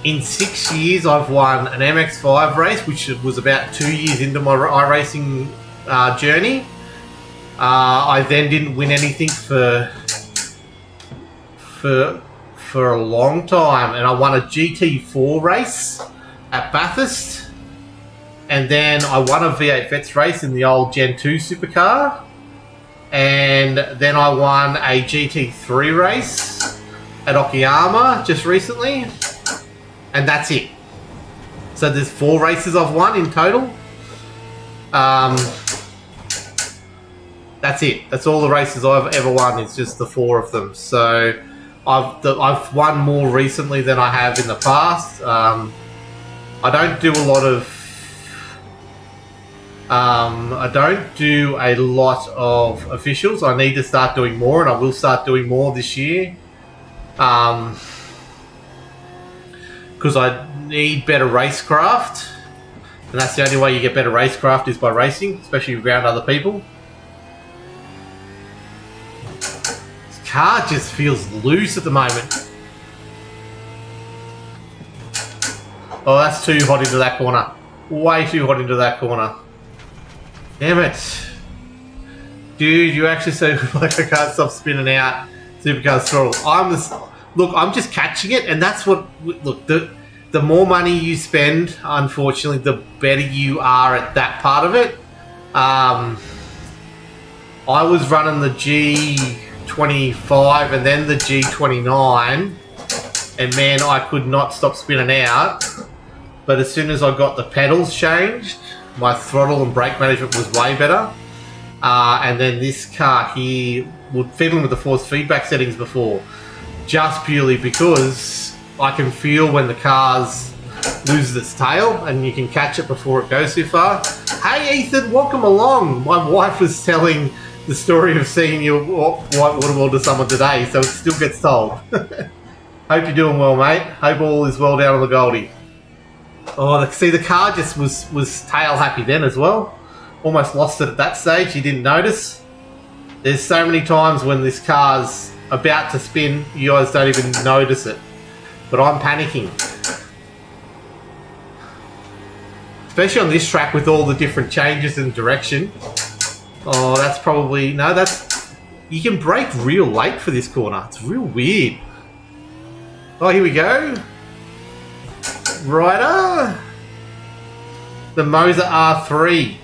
in 6 years, I've won an MX-5 race, which was about 2 years into my iRacing journey. I then didn't win anything for a long time, and I won a GT4 race at Bathurst. And then I won a V8 Vets race in the old Gen 2 supercar. And then I won a GT3 race at Okayama just recently. And that's it. So there's 4 races I've won in total. That's it. That's all the races I've ever won. It's just the 4 of them. So I've won more recently than I have in the past. I don't do a lot of I don't do a lot of officials. I need to start doing more, and I will start doing more this year. Because I need better racecraft, and that's the only way you get better racecraft is by racing, especially around other people. This car just feels loose at the moment. Oh, that's too hot into that corner. Way too hot into that corner. Damn it. Dude, you actually so like I can't stop spinning out Supercar's throttle. I'm just catching it, and that's what, look, the more money you spend, unfortunately, the better you are at that part of it. I was running the G25 and then the G29, and man, I could not stop spinning out. But as soon as I got the pedals changed, my throttle and brake management was way better. And then this car here, fiddling with the force feedback settings before, just purely because I can feel when the car loses its tail, and you can catch it before it goes too far. Hey Ethan, welcome along. My wife was telling the story of seeing your white waterworld to someone today, so it still gets told. Hope you're doing well, mate. Hope all is well down on the Goldie. Oh, see, the car just was tail happy then as well. Almost lost it at that stage. You didn't notice. There's so many times when this car's about to spin, you guys don't even notice it. But I'm panicking. Especially on this track with all the different changes in direction. Oh, that's probably... No, that's... You can brake real late for this corner. It's real weird. Oh, here we go. Rider. The Moser R3.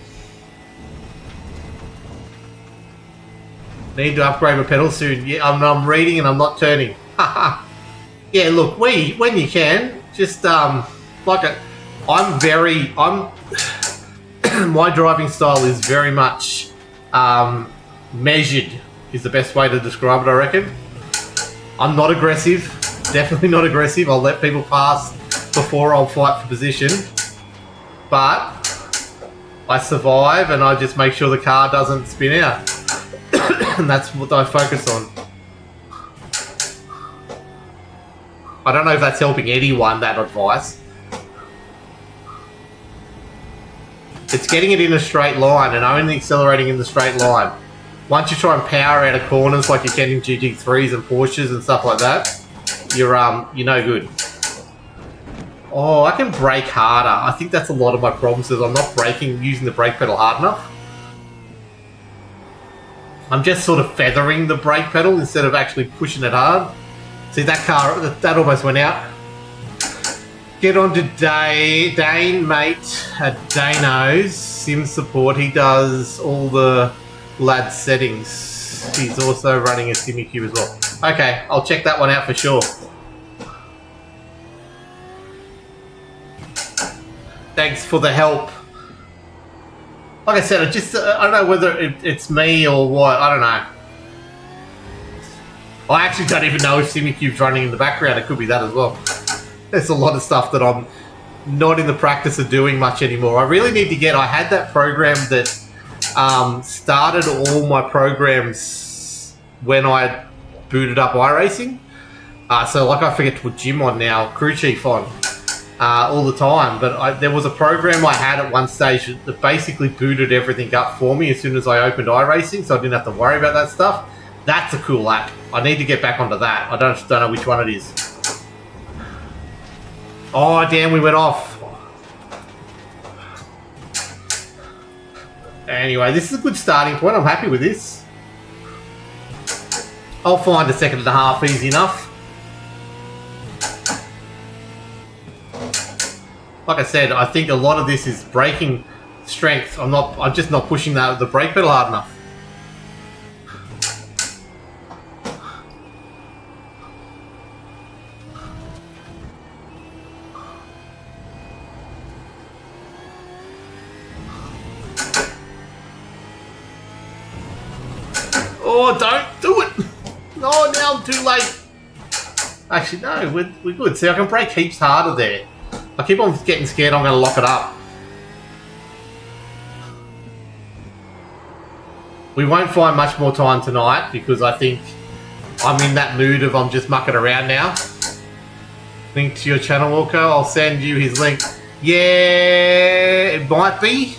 Need to upgrade my pedals soon. Yeah, I'm reading and I'm not turning. Yeah, look, when you can, just my driving style is very much measured is the best way to describe it, I reckon. I'm not aggressive, definitely not aggressive. I'll let people pass before I'll fight for position, but I survive and I just make sure the car doesn't spin out. And that's what I focus on. I don't know if that's helping anyone, that advice. It's getting it in a straight line and only accelerating in the straight line. Once you try and power out of corners like you can in GT3s and Porsches and stuff like that, you're no good. Oh, I can brake harder. I think that's a lot of my problems is I'm not using the brake pedal hard enough. I'm just sort of feathering the brake pedal instead of actually pushing it hard. See, that car, that almost went out. Get on to Dane, mate, at Dano's Sim Support. He does all the lads settings. He's also running a SimiCube as well. Okay, I'll check that one out for sure. Thanks for the help. Like I said, I don't know whether it's me or what. I don't know. I actually don't even know if SimiCube's running in the background. It could be that as well. There's a lot of stuff that I'm not in the practice of doing much anymore. I really need to get... I had that program that started all my programs when I booted up iRacing. So like I forget to put Jim on now, Crew Chief on. All the time, but there was a program I had at one stage that basically booted everything up for me as soon as I opened iRacing, so I didn't have to worry about that stuff. That's a cool app. I need to get back onto that. I don't know which one it is. Oh damn, we went off. Anyway, this is a good starting point. I'm happy with this. I'll find a second and a half easy enough. Like I said, I think a lot of this is braking strength. I'm just not pushing the brake pedal hard enough. Oh, don't do it! No, now I'm too late. Actually, no, we're good. See, I can brake heaps harder there. I keep on getting scared I'm going to lock it up. We won't find much more time tonight because I think I'm in that mood of I'm just mucking around now. Link to your channel, Walker. I'll send you his link. Yeah, it might be.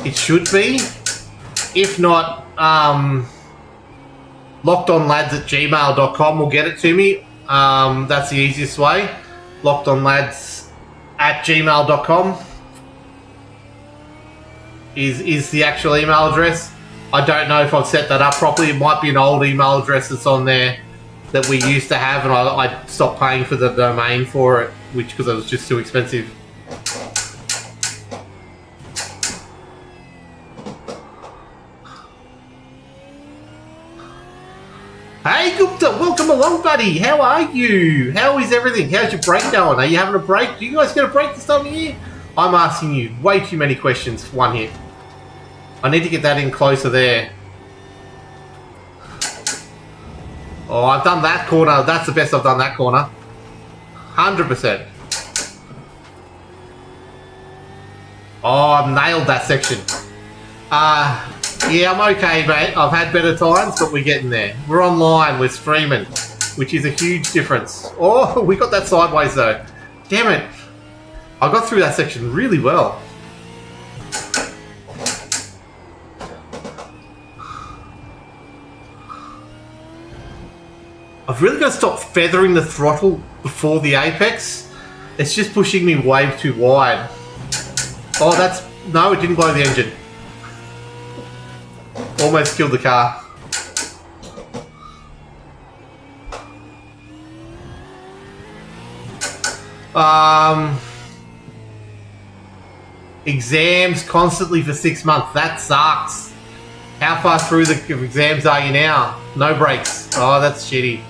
It should be. If not, lockedonlads@gmail.com will get it to me. That's the easiest way. lockedonlads@gmail.com is the actual email address. I don't know if I've set that up properly. It might be an old email address that's on there that we used to have, and I stopped paying for the domain for it, because it was just too expensive. Hey Gupta, welcome along, buddy. How are you? How is everything? How's your break going? Are you having a break? Do you guys get a break this time of year? I'm asking you way too many questions for one hit. I need to get that in closer there. Oh, I've done that corner. That's the best I've done that corner. 100%. Oh, I've nailed that section. Yeah, I'm okay, mate. I've had better times, but we're getting there. We're online, we're streaming, which is a huge difference. Oh, we got that sideways though. Damn it. I got through that section really well. I've really got to stop feathering the throttle before the apex. It's just pushing me way too wide. Oh, that's... No, it didn't blow the engine. Almost killed the car. Exams constantly for 6 months. That sucks. How far through the exams are you now? No breaks. Oh, that's shitty.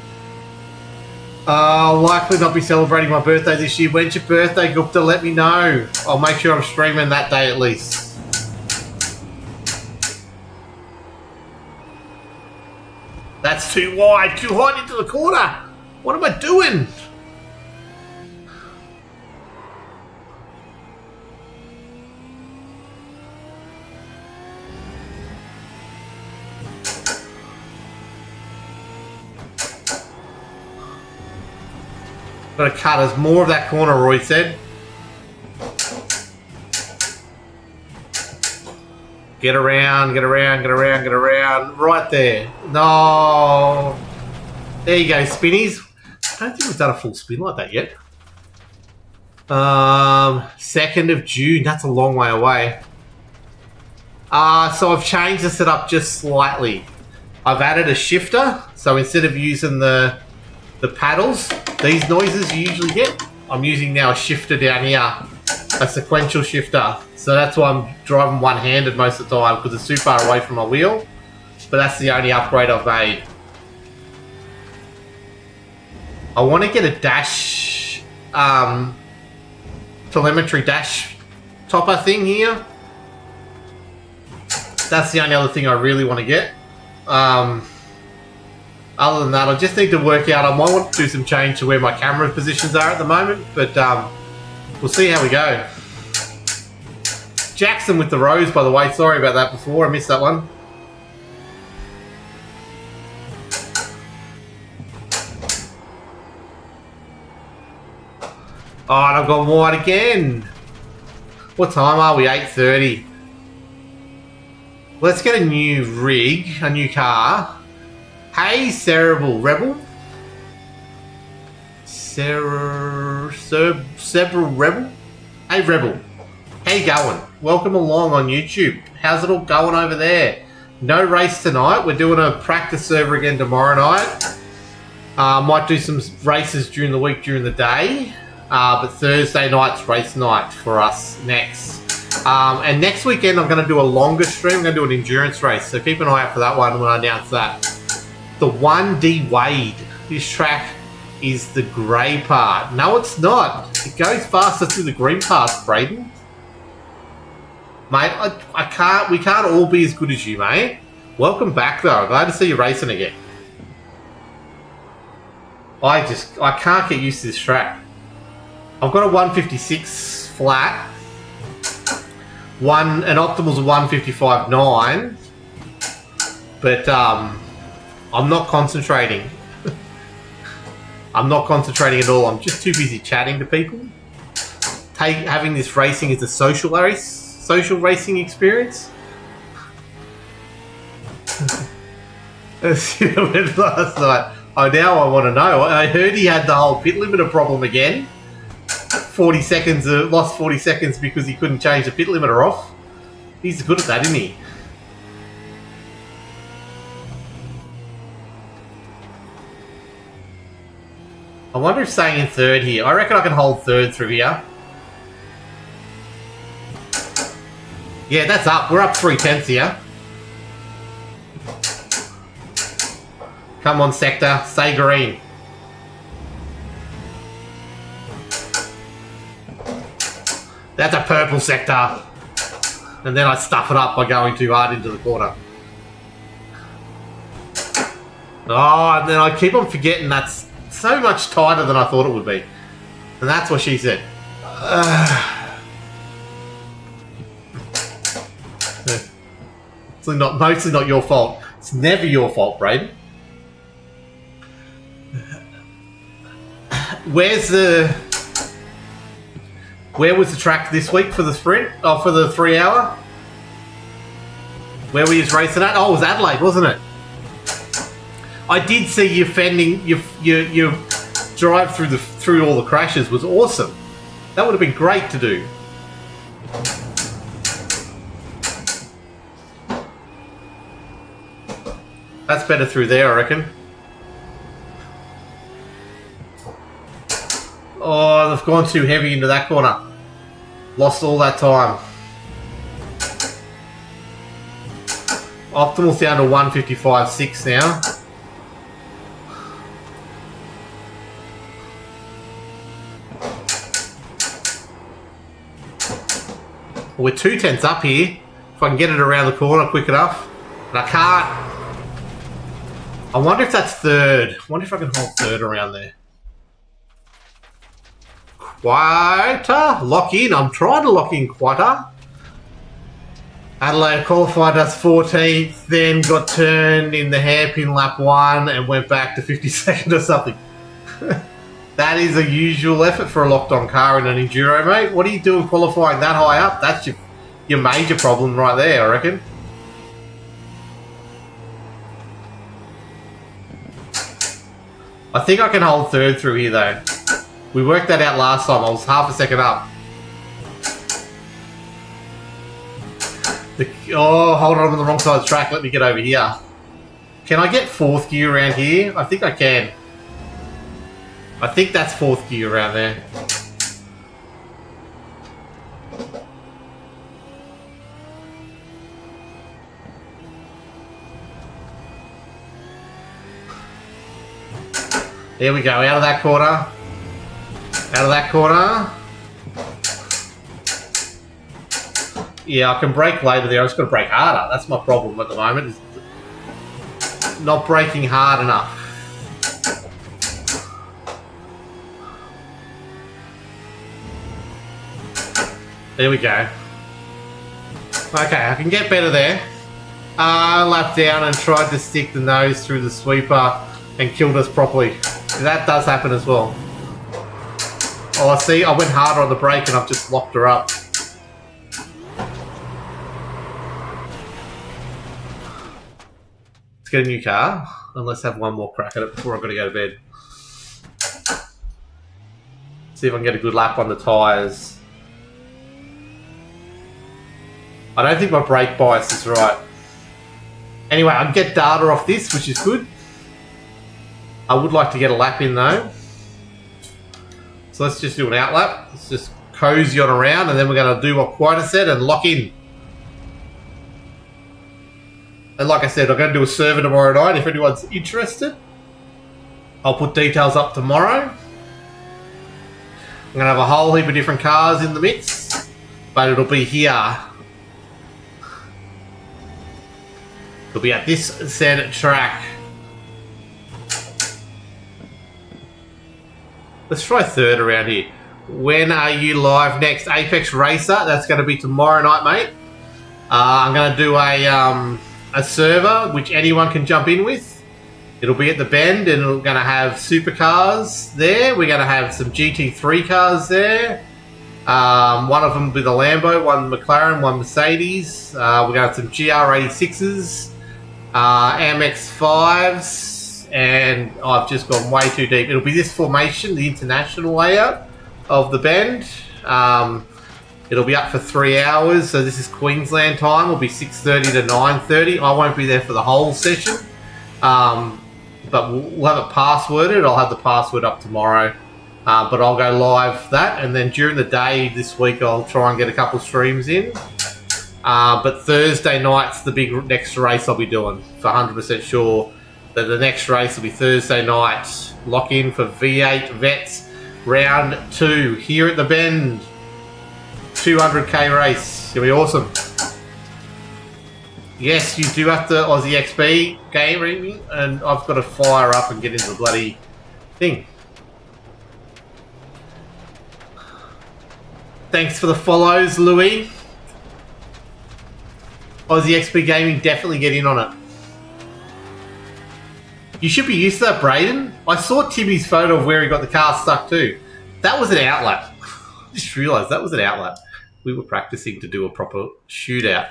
I'll likely not be celebrating my birthday this year. When's your birthday, Gupta? Let me know. I'll make sure I'm streaming that day at least. That's too wide, too hard into the corner. What am I doing? Got to cut us more of that corner, Roy said. Get around, get around, get around, get around. Right there. No. There you go, spinnies. I don't think we've done a full spin like that yet. 2nd of June. That's a long way away. So I've changed the setup just slightly. I've added a shifter. So instead of using the paddles, these noises you usually get, I'm using now a shifter down here. A sequential shifter. So that's why I'm driving one-handed most of the time, because it's too far away from my wheel. But that's the only upgrade I've made. I want to get a dash, telemetry dash topper thing here. That's the only other thing I really want to get. Other than that, I just need to work out. I might want to do some change to where my camera positions are at the moment, but we'll see how we go. Jackson with the rose, by the way. Sorry about that before. I missed that one. Oh, and I've gone wide again. What time are we? 8:30. Let's get a new rig, a new car. Hey, Cerebral Rebel. Cerebral Rebel? Hey, Rebel. How you going? Welcome along on YouTube. How's it all going over there? No race tonight. We're doing a practice server again tomorrow night. Might do some races during the week, during the day. But Thursday night's race night for us next. And next weekend I'm going to do a longer stream. I'm going to do an endurance race. So keep an eye out for that one when I announce that. The 1D Wade. This track is the grey part. No, it's not. It goes faster through the green parts, Braden. Mate, I can't. We can't all be as good as you, mate. Welcome back, though. Glad to see you racing again. I can't get used to this track. I've got a 156 flat. An optimal's a 1:55.9, but I'm not concentrating. I'm not concentrating at all. I'm just too busy chatting to people. Having this racing as a social racing experience. Last night. Oh, now I want to know. I heard he had the whole pit limiter problem again. 40 seconds, lost 40 seconds because he couldn't change the pit limiter off. He's good at that, isn't he? I wonder if staying in third here. I reckon I can hold third through here. Yeah, that's up. We're up 3/10 here. Come on, sector. Stay green. That's a purple sector. And then I stuff it up by going too hard into the corner. Oh, and then I keep on forgetting that's so much tighter than I thought it would be. And that's what she said. It's mostly not your fault. It's never your fault, Braden. Where was the track this week for the sprint? Oh, for the 3 hour? Where were you racing at? Oh, it was Adelaide, wasn't it? I did see you fending your drive through all the crashes was awesome. That would have been great to do. That's better through there, I reckon. Oh, they've gone too heavy into that corner. Lost all that time. Optimal's down to 1:55.6 now. We're 2/10 up here. If I can get it around the corner quick enough. And I can't. I wonder if that's third. I wonder if I can hold third around there. Quieter. Lock in. I'm trying to lock in quieter. Adelaide qualified us 14th, then got turned in the hairpin lap 1 and went back to 52nd or something. That is a usual effort for a locked-on car in an enduro, mate. What are you doing qualifying that high up? That's your major problem right there, I reckon. I think I can hold third through here, though. We worked that out last time. I was half a second up. Oh, hold on, I'm on the wrong side of the track. Let me get over here. Can I get fourth gear around here? I think I can. I think that's fourth gear around there. There we go, out of that corner. Out of that corner. Yeah, I can brake later there. I just got to brake harder. That's my problem at the moment. Is not braking hard enough. There we go. Okay, I can get better there. Lap down and tried to stick the nose through the sweeper and killed us properly. That does happen as well. Oh, I see. I went harder on the brake and I've just locked her up. Let's get a new car. And let's have one more crack at it before I've got to go to bed. See if I can get a good lap on the tyres. I don't think my brake bias is right. Anyway, I can get data off this, which is good. I would like to get a lap in though. So let's just do an out lap. Let's just cozy on around and then we're going to do what Quieter said and lock in. And like I said, I'm going to do a server tomorrow night if anyone's interested. I'll put details up tomorrow. I'm going to have a whole heap of different cars in the mix. But it'll be here. It'll be at this said track. Let's try third around here. When are you live next? Apex Racer. That's going to be tomorrow night, mate. I'm going to do a server which anyone can jump in with. It'll be at the Bend, and we're going to have supercars there. We're going to have some GT3 cars there. One of them will be the Lambo, one McLaren, one Mercedes. We're going to have some GR86s, MX5s, and I've just gone way too deep. It'll be this formation, the international layout of the Bend. It'll be up for 3 hours, so this is Queensland time. It'll be 6:30 to 9:30. I won't be there for the whole session, but we'll have it passworded. I'll have the password up tomorrow, but I'll go live that, and then during the day this week I'll try and get a couple streams in. But Thursday night's the big next race I'll be doing. For 100% sure that the next race will be Thursday night. Lock in for V8 Vets Round 2 here at the Bend. 200k race. It'll be awesome. Yes, you do have to Aussie XP gaming, and I've got to fire up and get into the bloody thing. Thanks for the follows, Louis. Aussie XP Gaming, definitely get in on it. You should be used to that, Braden. I saw Timmy's photo of where he got the car stuck too. That was an outlet. I just realised that was an outlet. We were practicing to do a proper shootout.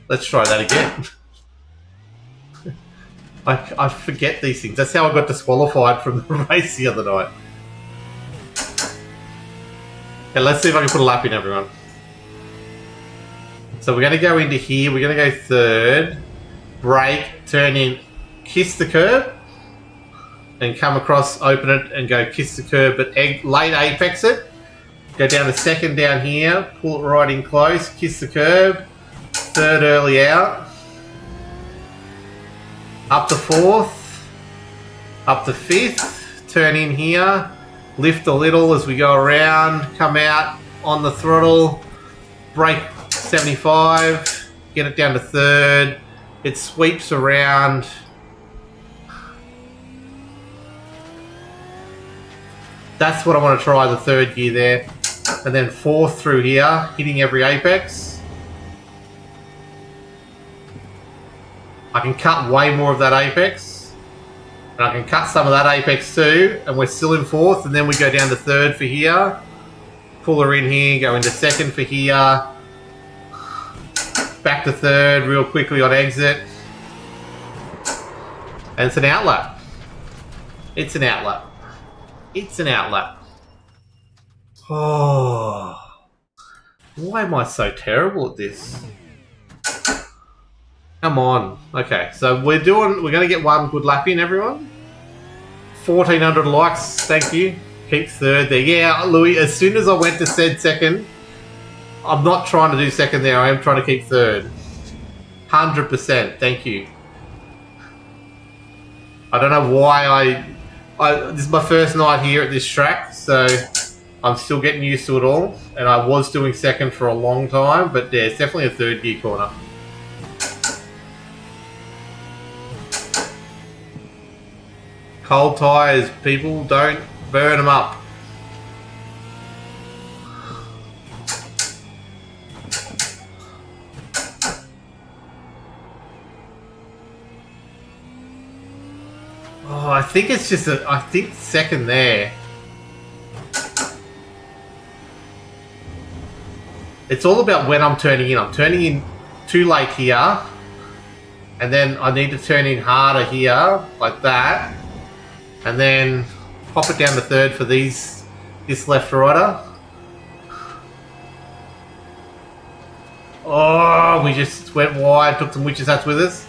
Let's try that again. I forget these things. That's how I got disqualified from the race the other night. Okay, let's see if I can put a lap in, everyone. So we're going to go into here. We're going to go third. Brake, turn in, kiss the curb. And come across, open it, and go kiss the curb, but late apex it. Go down to second down here, pull it right in close, kiss the curb. Third early out. Up to fourth. Up to fifth. Turn in here. Lift a little as we go around. Come out on the throttle. Brake 75. Get it down to third. It sweeps around. That's what I want to try, the third gear there. And then fourth through here, hitting every apex. I can cut way more of that apex. And I can cut some of that apex too. And we're still in fourth. And then we go down to third for here. Pull her in here, go into second for here. Back to third real quickly on exit. And it's an outlet. It's an outlet. It's an outlet. Oh, why am I so terrible at this? Come on. Okay, so we're going to get one good lap in, everyone. 1,400 likes, thank you. Keep third there. Yeah, Louis, as soon as I went to said second, I'm not trying to do second there, I am trying to keep third. 100%, thank you. I don't know why this is my first night here at this track, so I'm still getting used to it all. And I was doing second for a long time, but yeah, it's definitely a third gear corner. Cold tyres, people, don't burn them up. Oh, I think it's just I think second there. It's all about when I'm turning in. I'm turning in too late here. And then I need to turn in harder here, like that. And then pop it down to third for this left rider. Oh, we just went wide, took some witches hats with us.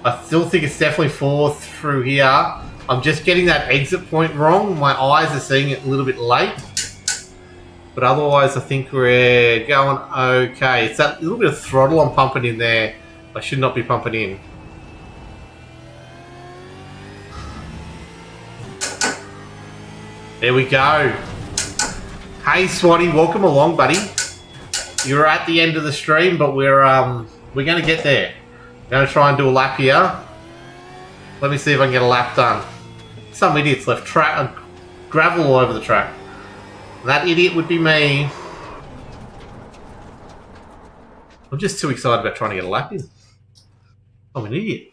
I still think it's definitely fourth through here. I'm just getting that exit point wrong. My eyes are seeing it a little bit late. But otherwise, I think we're going okay. It's that little bit of throttle I'm pumping in there. I should not be pumping in. There we go. Hey, Swanee, welcome along, buddy. You're at the end of the stream, but we're going to get there. I'm going to try and do a lap here. Let me see if I can get a lap done. Some idiots left gravel all over the track. That idiot would be me. I'm just too excited about trying to get a lap in. I'm an idiot.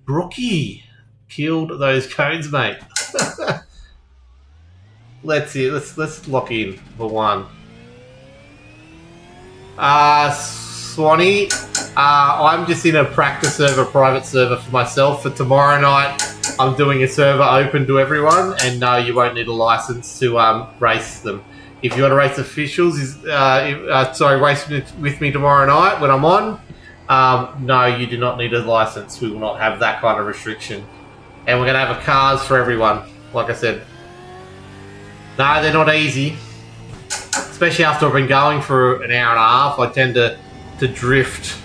Brookie killed those cones, mate. Let's see. Let's lock in for one. Swanee. I'm just in a practice server, private server for myself. For tomorrow night, I'm doing a server open to everyone, and no, you won't need a license to race them. If you want to race officials, race with me tomorrow night when I'm on. No, you do not need a license. We will not have that kind of restriction, and we're going to have cars for everyone. Like I said, no, they're not easy, especially after I've been going for an hour and a half. I tend to drift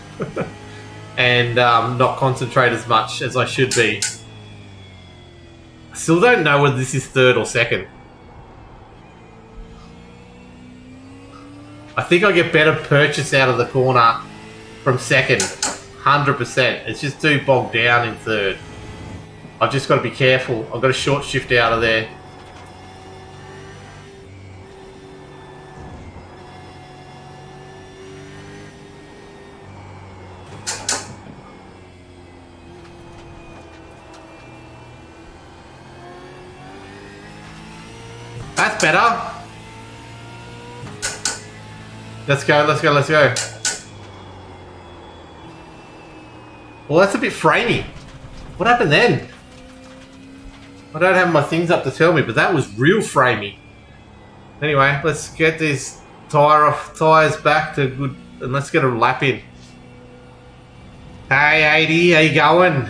and not concentrate as much as I should be. I still don't know whether this is third or second. I think I get better purchase out of the corner from second, 100%. It's just too bogged down in third. I've just got to be careful. I've got a short shift out of there. That's better. Let's go, let's go, let's go. Well, that's a bit framey. What happened then? I don't have my things up to tell me, but that was real framey. Anyway, let's get these tyres back to good, and let's get a lap in. Hey, 80, how you going?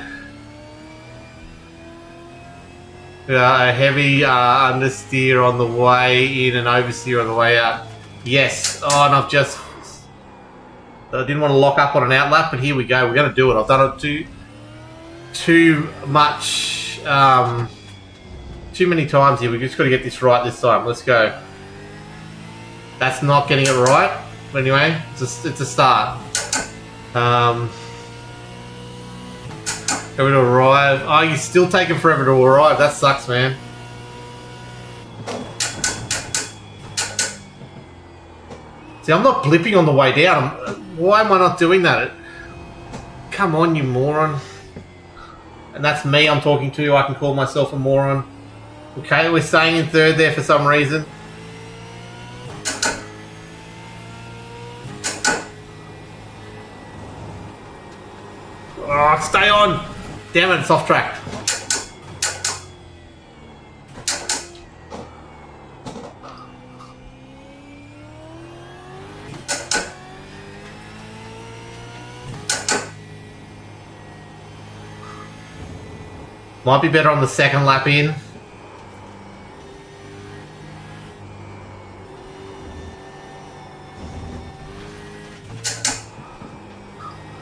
A heavy understeer on the way in and oversteer on the way out. Yes. Oh, and I've just... I didn't want to lock up on an outlap, but here we go. We're going to do it. I've done it too much... too many times here. We've just got to get this right this time. Let's go. That's not getting it right. But anyway, it's a start. Going to arrive. Oh, you're still taking forever to arrive. That sucks, man. See, I'm not blipping on the way down. Why am I not doing that? Come on, you moron. And that's me I'm talking to. I can call myself a moron. Okay, we're staying in third there for some reason. Oh, stay on. Damn it, it's off track. Might be better on the second lap in.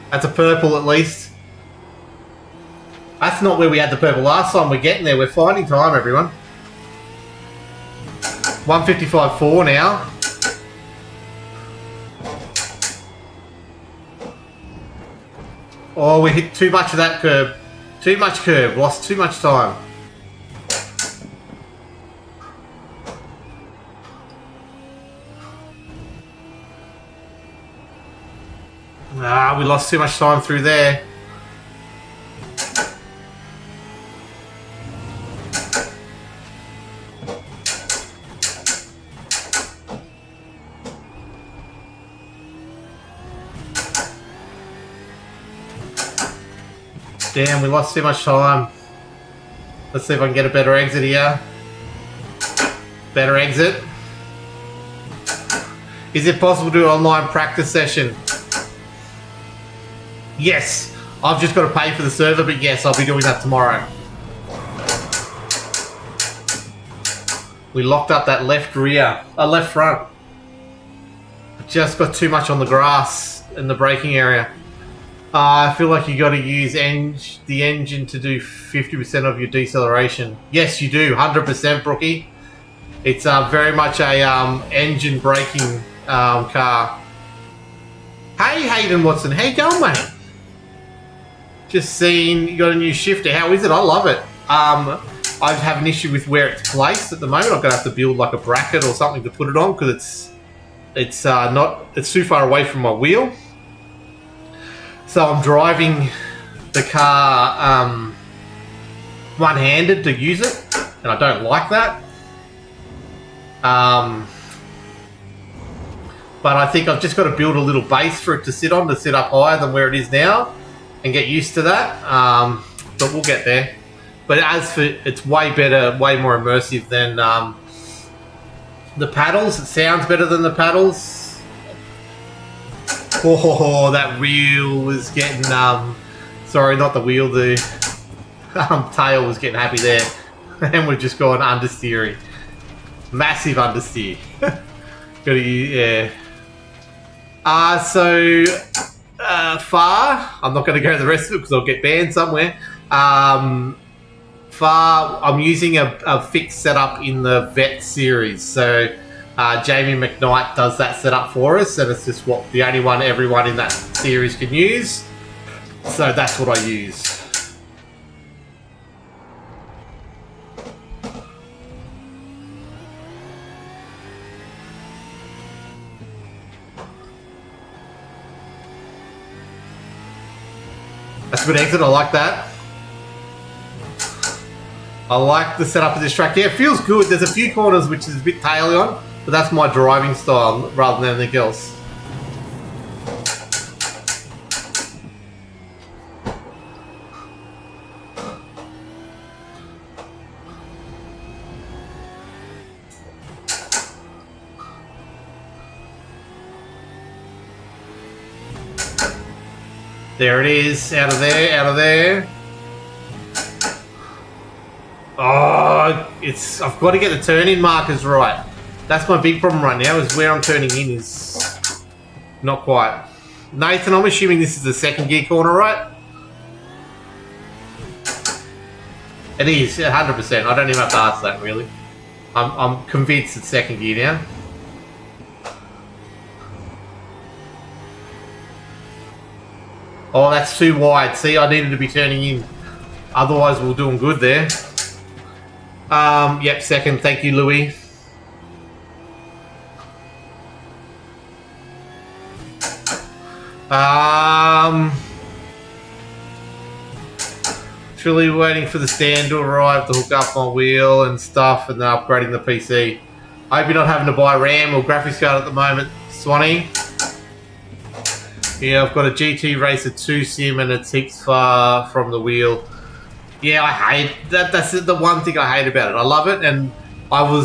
That's a purple at least. That's not where we had the purple last time. We're getting there. We're finding time, everyone. 155.4 now. Oh, we hit too much of that curb. Too much curb. Lost too much time. Ah, we lost too much time through there. Damn, we lost too much time. Let's see if I can get a better exit here. Better exit. Is it possible to do an online practice session? Yes. I've just got to pay for the server, but yes, I'll be doing that tomorrow. We locked up that left front. Just got too much on the grass in the braking area. I feel like you got to use the engine to do 50% of your deceleration. Yes, you do, 100%, Brookie. It's very much a engine braking car. Hey, Hayden Watson, how you going, mate? Just seeing you got a new shifter. How is it? I love it. I have an issue with where it's placed at the moment. I'm gonna have to build like a bracket or something to put it on because it's too far away from my wheel. So I'm driving the car one-handed to use it, and I don't like that. But I think I've just got to build a little base for it to sit on, to sit up higher than where it is now, and get used to that. But we'll get there. But as for, it's way better, way more immersive than the paddles. It sounds better than the paddles. Oh, that wheel was getting, sorry, not the wheel, the tail was getting happy there. And we're just going understeering. Massive understeer. Gotta use, yeah. Far, I'm not going to go to the rest of it because I'll get banned somewhere. Far, I'm using a fixed setup in the Vet series. So Jamie McKnight does that setup for us, and it's just what the only one everyone in that series can use. So that's what I use. That's a good exit, I like that. I like the setup of this track. Yeah, it feels good. There's a few corners which is a bit taily on, but that's my driving style rather than anything else. There it is, out of there, out of there. Oh, I've got to get the turn-in markers right. That's my big problem right now, is where I'm turning in is not quite. Nathan, I'm assuming this is the second gear corner, right? It is, 100%. I don't even have to ask that, really. I'm convinced it's second gear now. Oh, that's too wide. See, I needed to be turning in. Otherwise, we're doing good there. Yep, second. Thank you, Louis. Truly waiting for the stand to arrive to hook up my wheel and stuff, and then upgrading the PC. I hope you're not having to buy RAM or graphics card at the moment, Swanee. Yeah, I've got a GT Racer 2 sim and it's heaps far from the wheel. Yeah, I hate that. That's the one thing I hate about it. I love it, and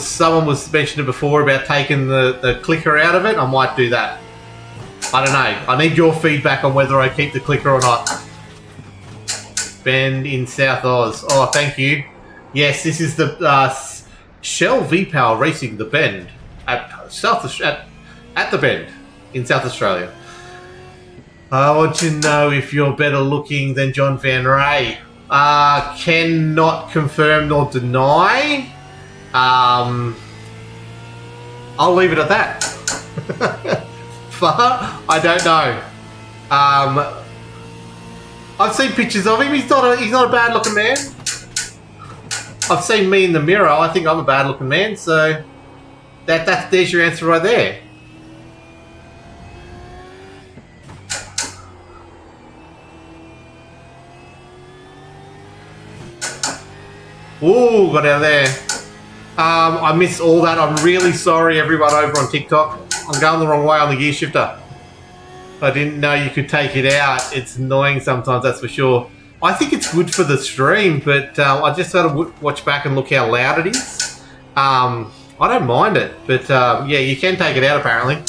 someone was mentioning before about taking the clicker out of it. I might do that. I don't know. I need your feedback on whether I keep the clicker or not. Bend in South Oz. Oh, thank you. Yes, this is the Shell V-Power Racing the Bend at the Bend in South Australia. I want to know if you're better looking than John Van Ray. Cannot confirm nor deny. I'll leave it at that. I don't know. I've seen pictures of him. He's not a bad looking man. I've seen me in the mirror. I think I'm a bad looking man. So there's your answer right there. Ooh, got out of there. I missed all that. I'm really sorry, everyone over on TikTok. I'm going the wrong way on the gear shifter. I didn't know you could take it out. It's annoying sometimes, that's for sure. I think it's good for the stream, but I just got to watch back and look how loud it is. I don't mind it, but yeah, you can take it out apparently.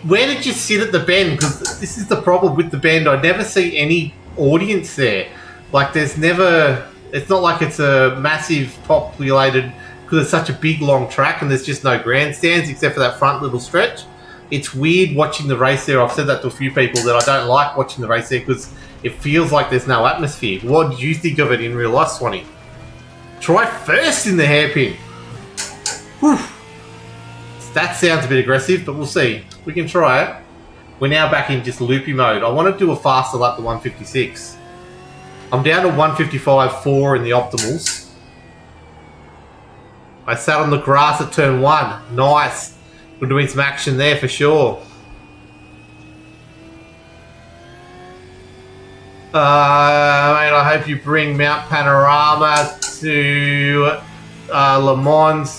Where did you sit at the Bend? Because this is the problem with the Bend. I never see any audience there. Like it's not like it's a massive populated, because it's such a big long track and there's just no grandstands except for that front little stretch. It's weird watching the race there. I've said that to a few people that I don't like watching the race there because it feels like there's no atmosphere. What did you think of it in real life, Swanee? Try first in the hairpin. Whew. That sounds a bit aggressive, but we'll see. We can try it. We're now back in just loopy mode. I want to do a faster lap to 156. I'm down to 155.4 in the optimals. I sat on the grass at turn 1. Nice. We're doing some action there for sure. Mate, I hope you bring Mount Panorama to Le Mans.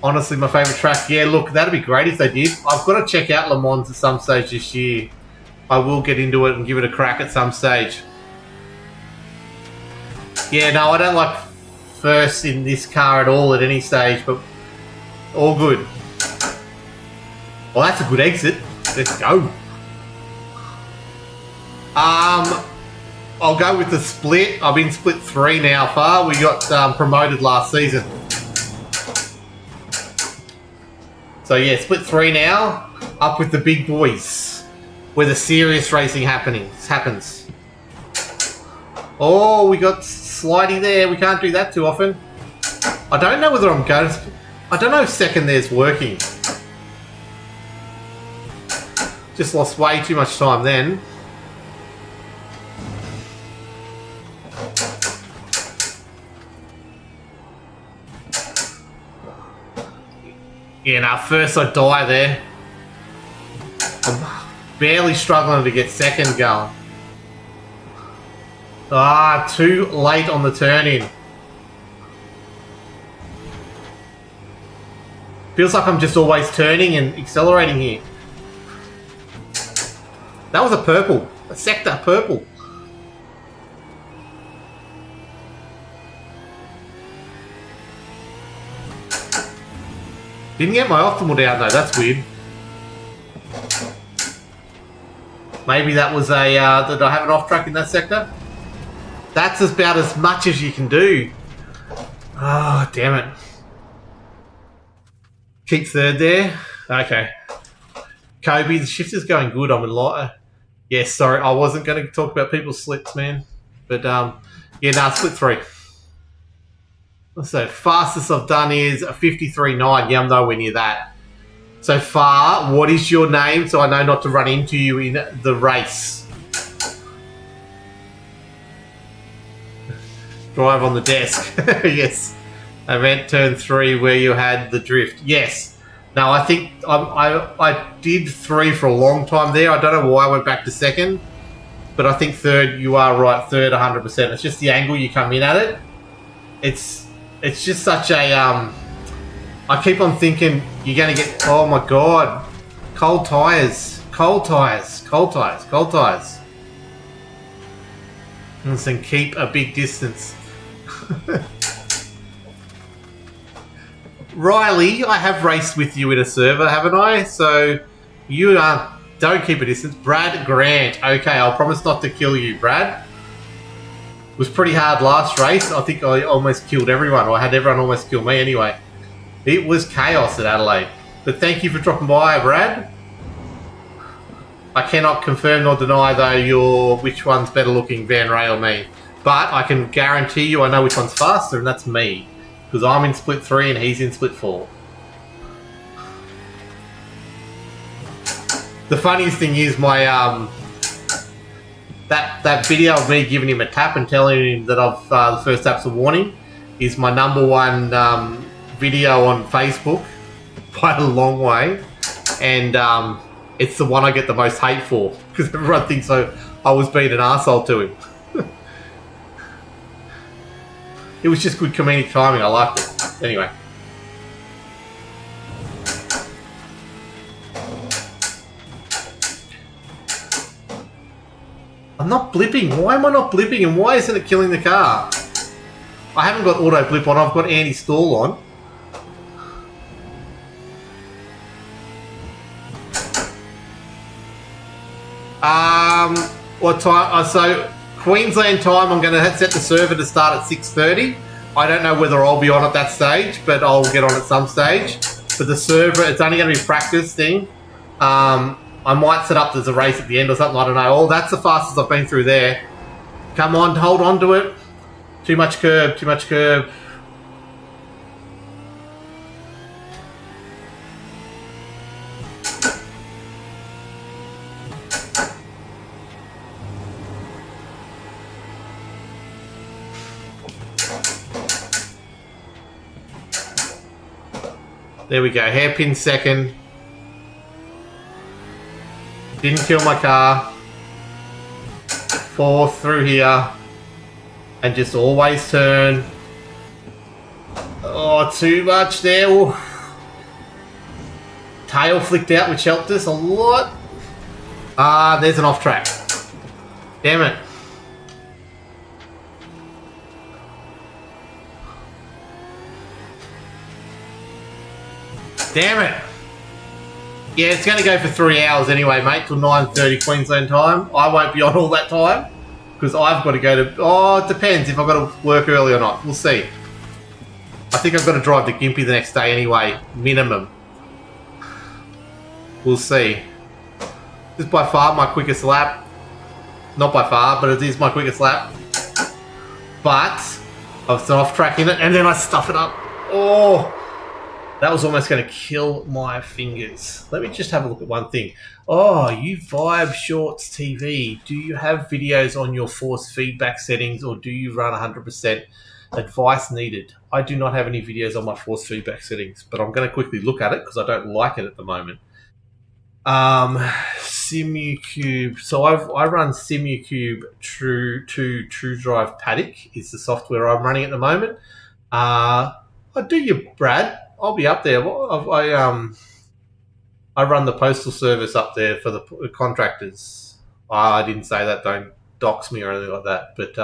Honestly, my favourite track. Yeah, look, that'd be great if they did. I've got to check out Le Mans at some stage this year. I will get into it and give it a crack at some stage. Yeah, no, I don't like first in this car at all at any stage, but all good. Well, that's a good exit. Let's go. I'll go with the split. I've been split 3 now far. We got promoted last season. So yeah, split 3 now. Up with the big boys. Where the serious racing happens. Oh, we got slidey there. We can't do that too often. I don't know whether I'm going... I don't know if second there's working. Just lost way too much time then. Yeah, now first I die there. I'm barely struggling to get second going. Ah, too late on the turn in. Feels like I'm just always turning and accelerating here. That was a purple. A sector purple. Didn't get my optimal down though, that's weird. Maybe that was a, did I have an off track in that sector? That's about as much as you can do. Oh, damn it. Keep third there. Okay. Kobe, the shift is going good. I'm in light. Yes, sorry, I wasn't going to talk about people's slips, man. But, yeah, nah, split 3. So, fastest I've done is a 53.9. Yeah, I'm nowhere near that. So far, what is your name so I know not to run into you in the race? Drive on the desk. Yes. Event turn 3 where you had the drift. Yes. No, I think I did 3 for a long time there. I don't know why I went back to second. But I think third, you are right. Third, 100%. It's just the angle you come in at it. It's just such a... I keep on thinking you're going to get... Oh, my God. Cold tyres. Cold tyres. Cold tyres. Cold tyres. Listen, keep a big distance. Riley, I have raced with you in a server, haven't I? So, you don't keep a distance. Brad Grant. Okay, I'll promise not to kill you, Brad. It was pretty hard last race. I think I almost killed everyone. Or I had everyone almost kill me anyway. It was chaos at Adelaide. But thank you for dropping by, Brad. I cannot confirm nor deny, though, which one's better looking, Van Ray or me. But I can guarantee you I know which one's faster, and that's me. Because I'm in split 3 and he's in split 4. The funniest thing is my that video of me giving him a tap and telling him that I've the first tap's a warning is my #1 video on Facebook by a long way, and it's the one I get the most hate for because everyone thinks I was being an arsehole to him. It was just good comedic timing. I liked it. Anyway. I'm not blipping. Why am I not blipping and why isn't it killing the car? I haven't got auto blip on. I've got anti-stall on. What time? So Queensland time, I'm going to set the server to start at 6:30. I don't know whether I'll be on at that stage, but I'll get on at some stage. But the server, it's only going to be a practice thing. I might set up as a race at the end or something, I don't know. Oh, that's the fastest I've been through there. Come on, hold on to it. Too much curb, too much curb. There we go, hairpin second. Didn't kill my car. Fourth through here. And just always turn. Oh, too much there. Ooh. Tail flicked out, which helped us a lot. There's an off track. Damn it. Damn it. Yeah, it's going to go for 3 hours anyway, mate, till 9:30 Queensland time. I won't be on all that time because I've got to go to... Oh, it depends if I've got to work early or not. We'll see. I think I've got to drive to Gympie the next day anyway, minimum. We'll see. This is by far my quickest lap. Not by far, but it is my quickest lap. But I've done off track in it, and then I stuff it up. Oh, that was almost going to kill my fingers. Let me just have a look at one thing. Oh, you Vibe Shorts TV. Do you have videos on your force feedback settings, or do you run 100%? Advice needed. I do not have any videos on my force feedback settings, but I'm going to quickly look at it because I don't like it at the moment. SimuCube. So I run SimuCube True Drive Paddock is the software I'm running at the moment. I do you, Brad. I'll be up there. I run the postal service up there for the contractors. I didn't say that. Don't dox me or anything like that. But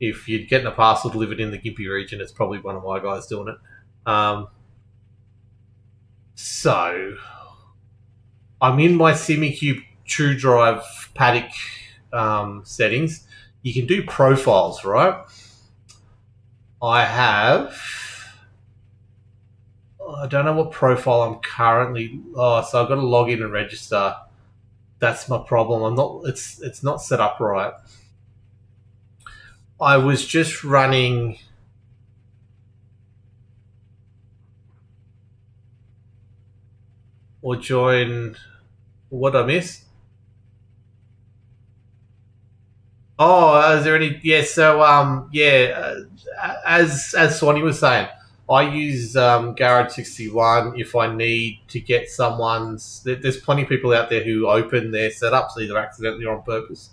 if you're getting a parcel delivered in the Gympie region, it's probably one of my guys doing it. So I'm in my SimuCube True Drive Paddock settings. You can do profiles, right? I don't know what profile I'm currently... Oh, so I've got to log in and register. That's my problem. It's not set up right. I was just running... Or join... What did I miss? Oh, is there any... Yeah, so, as Swanee was saying, I use Garage 61 if I need to get someone's... There's plenty of people out there who open their setups, either accidentally or on purpose,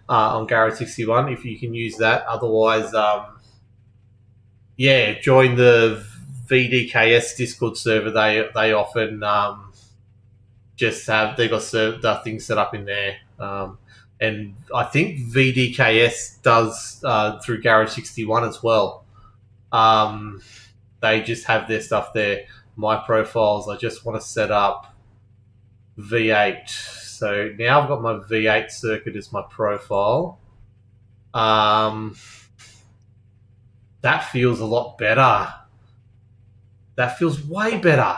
on Garage 61, if you can use that. Otherwise, join the VDKS Discord server. They often just have... They've got things set up in there. And I think VDKS does through Garage 61 as well. They just have their stuff there. My profiles, I just want to set up V8. So now I've got my V8 circuit as my profile. That feels a lot better. That feels way better.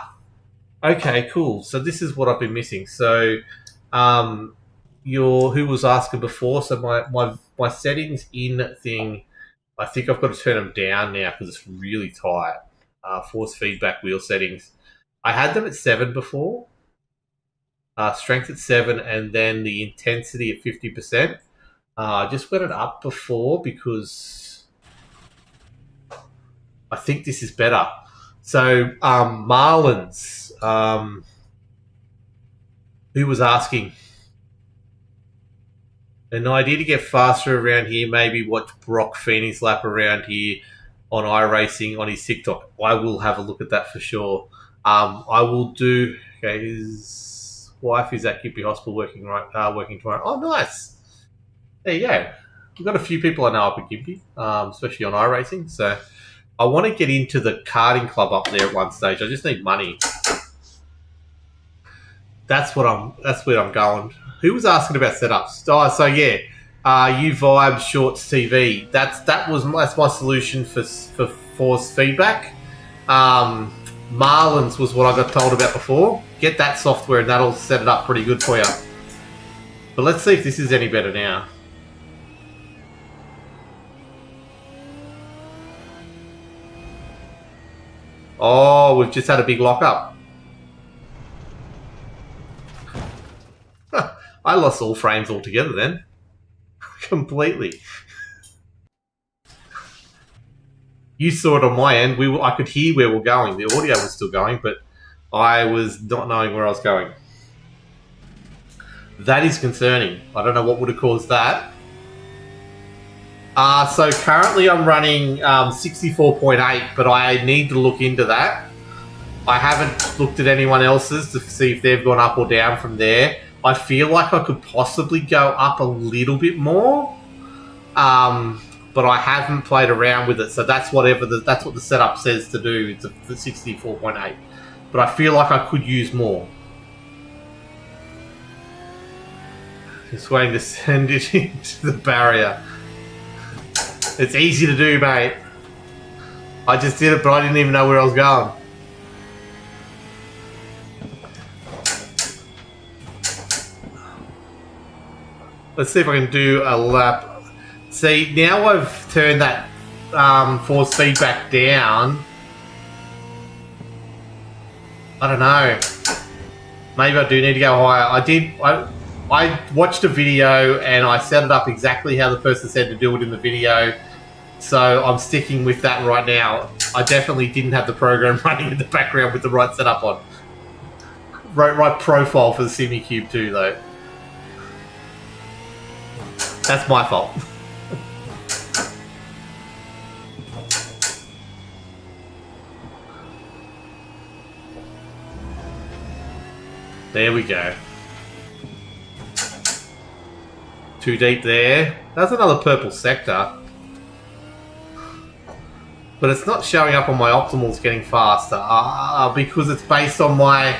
Okay, cool. So this is what I've been missing. So who was asking before? So my settings in thing, I think I've got to turn them down now because it's really tight. Force feedback wheel settings. I had them at 7 before. Strength at 7, and then the intensity at 50%. I just went it up before because I think this is better. So Marlins, who was asking, an idea to get faster around here, maybe watch Brock Feeney's lap around here on iRacing on his TikTok. I will have a look at that for sure. I will do... Okay, his wife is at Gympie Hospital working tomorrow. Oh, nice. There you go. We've got a few people I know up at Gympie, especially on iRacing. So I want to get into the karting club up there at one stage. I just need money. That's where I'm going. Who was asking about setups? Oh, so yeah, you Vibe Shorts TV. That's my solution for force feedback. Marlins was what I got told about before. Get that software and that'll set it up pretty good for you. But let's see if this is any better now. Oh, we've just had a big lockup. I lost all frames altogether then. Completely. You saw it on my end. I could hear where we're going. The audio was still going, but I was not knowing where I was going. That is concerning. I don't know what would have caused that. So currently I'm running 64.8, but I need to look into that. I haven't looked at anyone else's to see if they've gone up or down from there. I feel like I could possibly go up a little bit more, but I haven't played around with it. So that's that's what the setup says to do. It's the 64.8, but I feel like I could use more. Just waiting to send it into the barrier. It's easy to do, mate. I just did it, but I didn't even know where I was going. Let's see if I can do a lap. See, now I've turned that force feedback down. I don't know. Maybe I do need to go higher. I watched a video and I set it up exactly how the person said to do it in the video. So I'm sticking with that right now. I definitely didn't have the program running in the background with the right setup on. Right profile for the SimiCube too, though. That's my fault. There we go. Too deep there. That's another purple sector. But it's not showing up on my optimals getting faster. Because it's based on my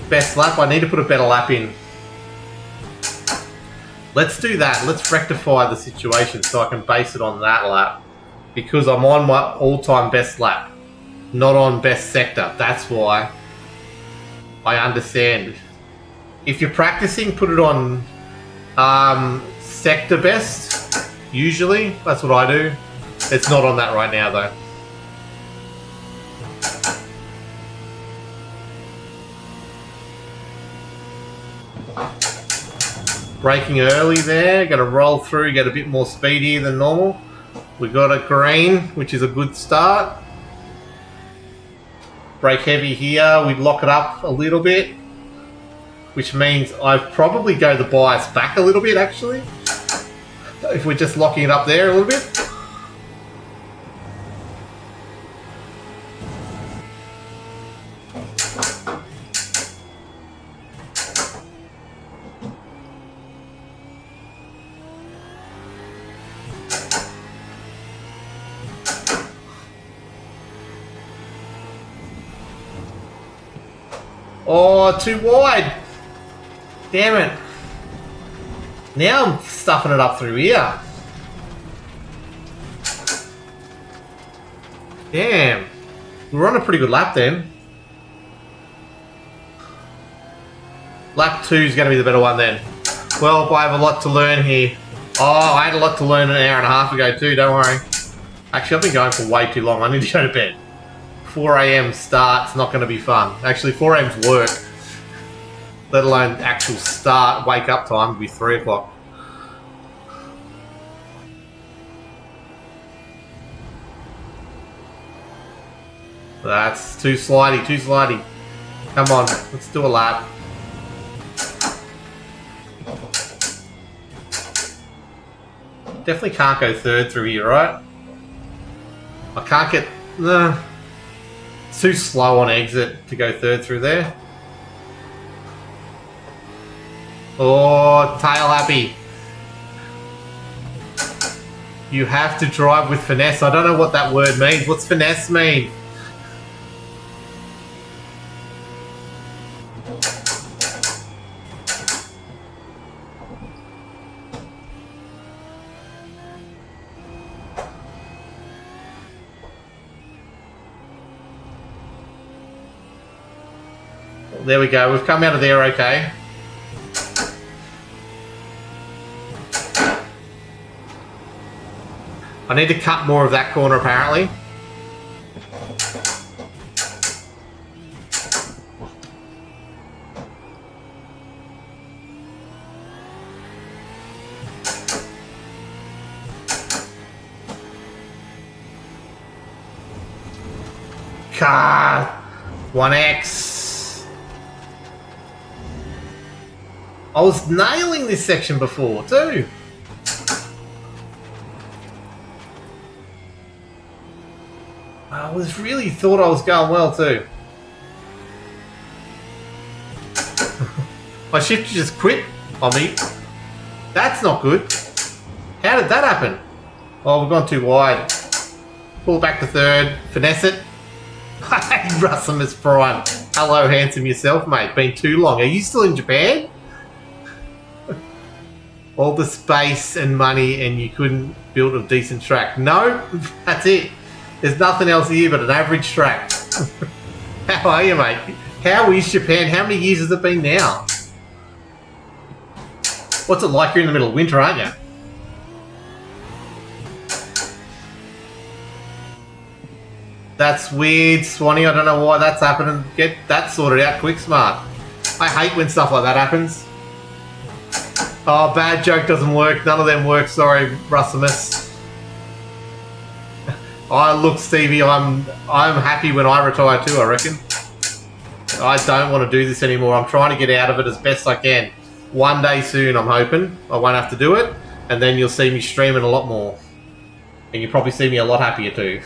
best lap. I need to put a better lap in. Let's do that. Let's rectify the situation so I can base it on that lap. Because I'm on my all-time best lap. Not on best sector. That's why. I understand. If you're practicing, put it on sector best. Usually. That's what I do. It's not on that right now, though. Braking early there, going to roll through, get a bit more speedy than normal. We got a green, which is a good start. Brake heavy here, we lock it up a little bit, which means I probably go the bias back a little bit actually. If we're just locking it up there a little bit. Oh, too wide. Damn it. Now I'm stuffing it up through here. Damn. We're on a pretty good lap then. Lap 2 is going to be the better one then. Well, I have a lot to learn here. Oh, I had a lot to learn an hour and a half ago too, don't worry. Actually, I've been going for way too long. I need to go to bed. 4 AM start's not going to be fun. Actually, 4 AM's work. Let alone actual start, wake up time would be 3 o'clock. That's too slidey, too slidey. Come on, let's do a lap. Definitely can't go third through here, right? I can't get... It's too slow on exit to go third through there. Oh, tail happy. You have to drive with finesse. I don't know what that word means. What's finesse mean? There we go. We've come out of there okay. I need to cut more of that corner apparently. Car 1X. I was nailing this section before too. I was really thought I was going well too. My shifter just quit on me. That's not good. How did that happen? Oh, we've gone too wide. Pull back to third. Finesse it. Hey, Russimus Prime. Hello, handsome yourself, mate. Been too long. Are you still in Japan? All the space and money and you couldn't build a decent track. No, that's it. There's nothing else here but an average track. How are you, mate? How is Japan? How many years has it been now? What's it like? You're in the middle of winter, aren't you? That's weird, Swanee. I don't know why that's happening. Get that sorted out quick, smart. I hate when stuff like that happens. Oh, bad joke doesn't work. None of them work. Sorry, Russimus. Look, Stevie, I'm happy when I retire too, I reckon. I don't want to do this anymore. I'm trying to get out of it as best I can. One day soon, I'm hoping. I won't have to do it. And then you'll see me streaming a lot more. And you'll probably see me a lot happier too.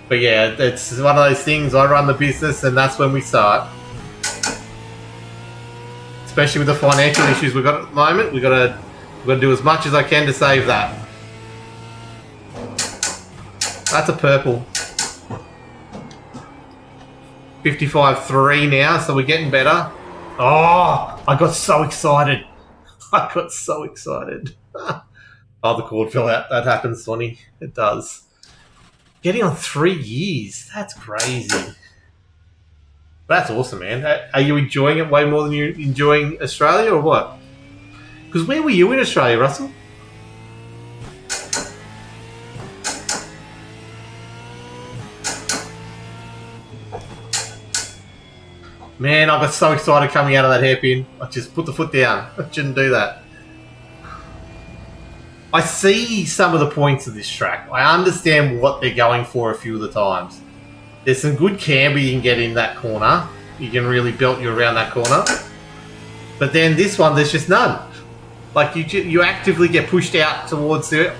But yeah, it's one of those things. I run the business and that's when we start. Especially with the financial issues we've got at the moment. We've got to do as much as I can to save that. That's a purple. 55.3 now, so we're getting better. Oh, I got so excited. I got so excited. Oh, the cord fell out. That happens, Sonny. It does. Getting on 3 years. That's crazy. That's awesome, man. Are you enjoying it way more than you're enjoying Australia or what? Because where were you in Australia, Russell? Man, I got so excited coming out of that hairpin. I just put the foot down. I shouldn't do that. I see some of the points of this track. I understand what they're going for a few of the times. There's some good camber you can get in that corner. You can really belt you around that corner. But then this one, there's just none. Like you actively get pushed out towards the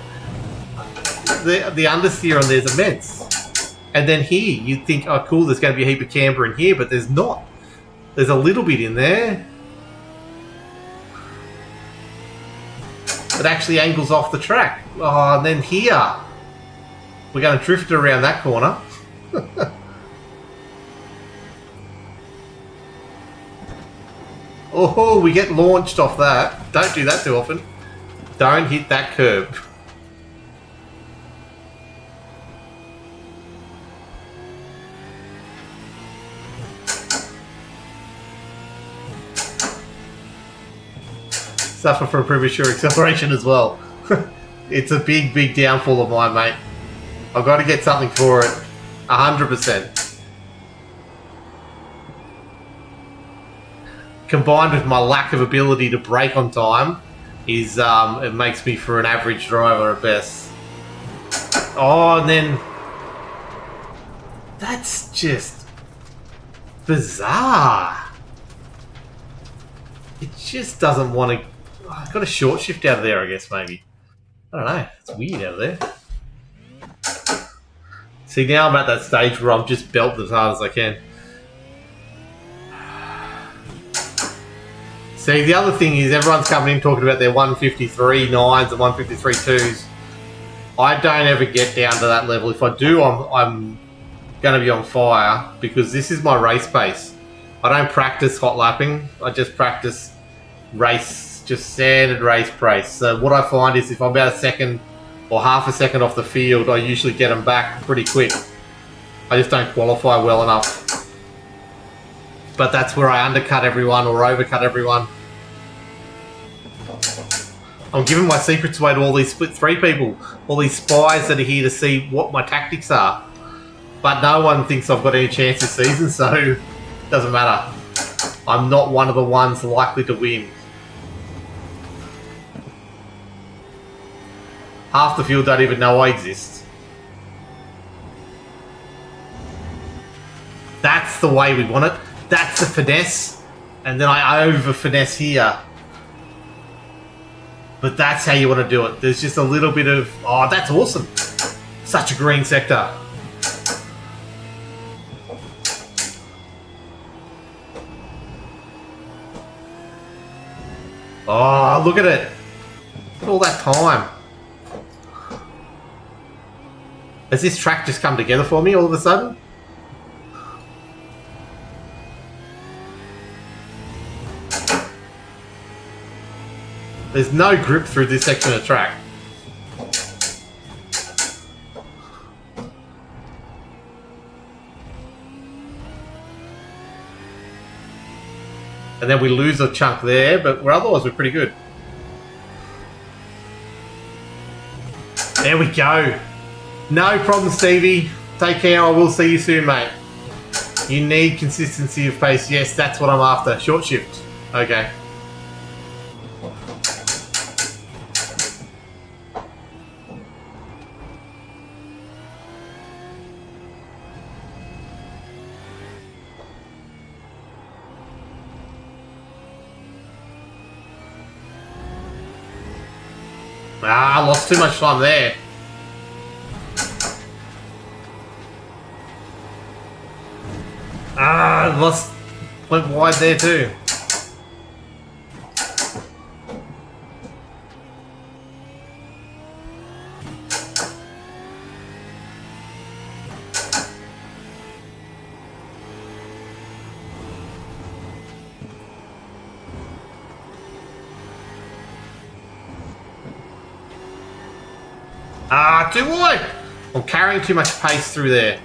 understeer and there's immense. And then here, you'd think, oh cool, there's going to be a heap of camber in here, but there's not. There's a little bit in there. It actually angles off the track. Oh, and then here, we're going to drift it around that corner. Oh, we get launched off that. Don't do that too often. Don't hit that curb. Suffer from premature acceleration as well. It's a big, big downfall of mine, mate. I've got to get something for it. 100%. Combined with my lack of ability to brake on time, is it makes me for an average driver at best. Oh, and then that's just bizarre. It just doesn't want to. I've got a short shift out of there, I guess, maybe. I don't know. It's weird out of there. See, now I'm at that stage where I'm just belting as hard as I can. See, the other thing is everyone's coming in talking about their 153 9s and 153 2s. I don't ever get down to that level. If I do, I'm going to be on fire because this is my race pace. I don't practice hot lapping. I just practice race, just standard race pace. So what I find is if I'm about a second or half a second off the field, I usually get them back pretty quick. I just don't qualify well enough. But that's where I undercut everyone or overcut everyone. I'm giving my secrets away to all these split three people, all these spies that are here to see what my tactics are. But no one thinks I've got any chance this season, so it doesn't matter. I'm not one of the ones likely to win. Half the field don't even know I exist. That's the way we want it. That's the finesse. And then I over-finesse here. But that's how you want to do it. There's just a little bit of... Oh, that's awesome. Such a green sector. Oh, look at it. Look at all that time. Has this track just come together for me all of a sudden? There's no grip through this section of track. And then we lose a chunk there, but otherwise we're pretty good. There we go. No problem, Stevie. Take care. I will see you soon, mate. You need consistency of pace. Yes, that's what I'm after. Short shift. Okay. Ah, I lost too much time there. Ah, I went wide there too. Ah, too wide! I'm carrying too much pace through there.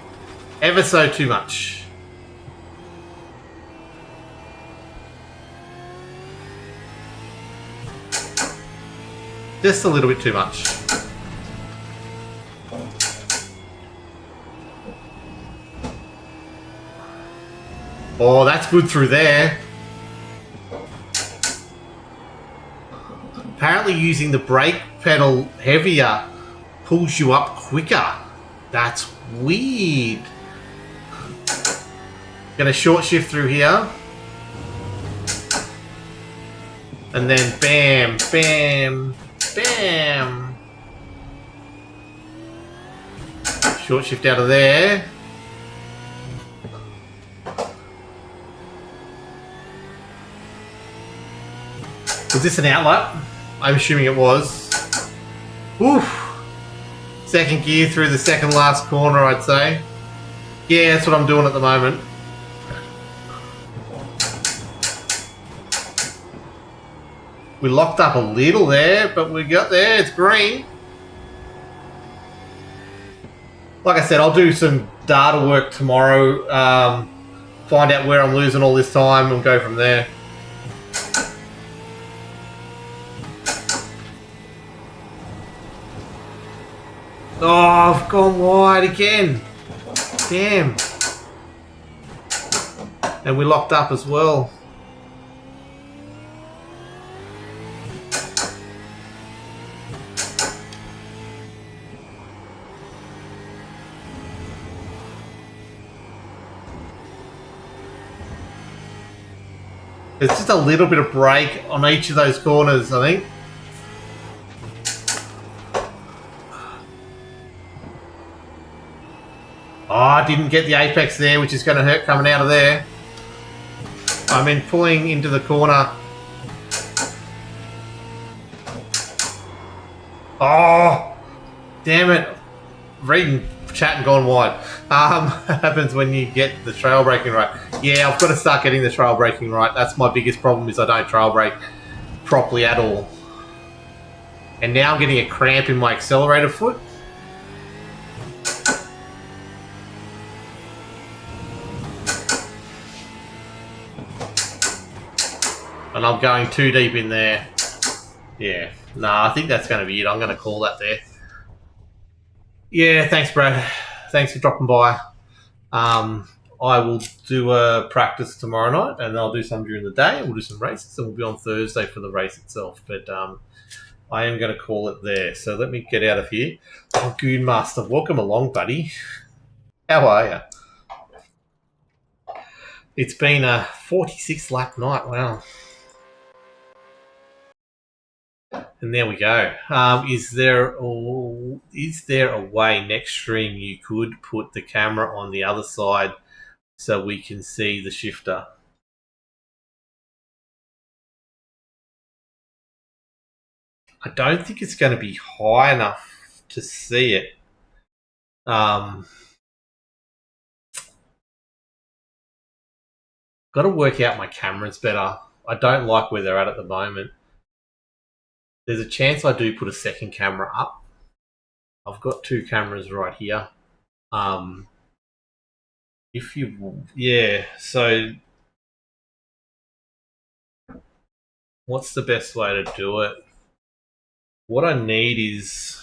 Ever so too much. Just a little bit too much. Oh, that's good through there. Apparently using the brake pedal heavier pulls you up quicker. That's weird. Gonna short shift through here. And then bam, bam, bam. Short shift out of there. Was this an outlet? I'm assuming it was. Oof. Second gear through the second last corner, I'd say. Yeah, that's what I'm doing at the moment. We locked up a little there, but we got there. It's green. Like I said, I'll do some data work tomorrow. Find out where I'm losing all this time and go from there. Oh, I've gone wide again. Damn. And we locked up as well. There's just a little bit of brake on each of those corners, I think. Oh, I didn't get the apex there, which is going to hurt coming out of there. I mean, pulling into the corner. Oh, damn it. Reading chat and gone wide. Happens when you get the trail braking right. Yeah, I've got to start getting the trail braking right. That's my biggest problem, is I don't trail brake properly at all. And now I'm getting a cramp in my accelerator foot. And I'm going too deep in there. Yeah. Nah, I think that's going to be it. I'm going to call that there. Yeah, thanks, Brad. Thanks for dropping by. I will do a practice tomorrow night, and I'll do some during the day, and we'll do some races, and we'll be on Thursday for the race itself. But I am going to call it there. So let me get out of here. Oh, Goon Master, welcome along, buddy. How are you? It's been a 46 lap night. Wow. And there we go. Is there a way next stream you could put the camera on the other side so we can see the shifter? I don't think it's going to be high enough to see it. Got to work out my cameras better. I don't like where they're at the moment. There's a chance I do put a second camera up. I've got two cameras right here. So what's the best way to do it? What I need is,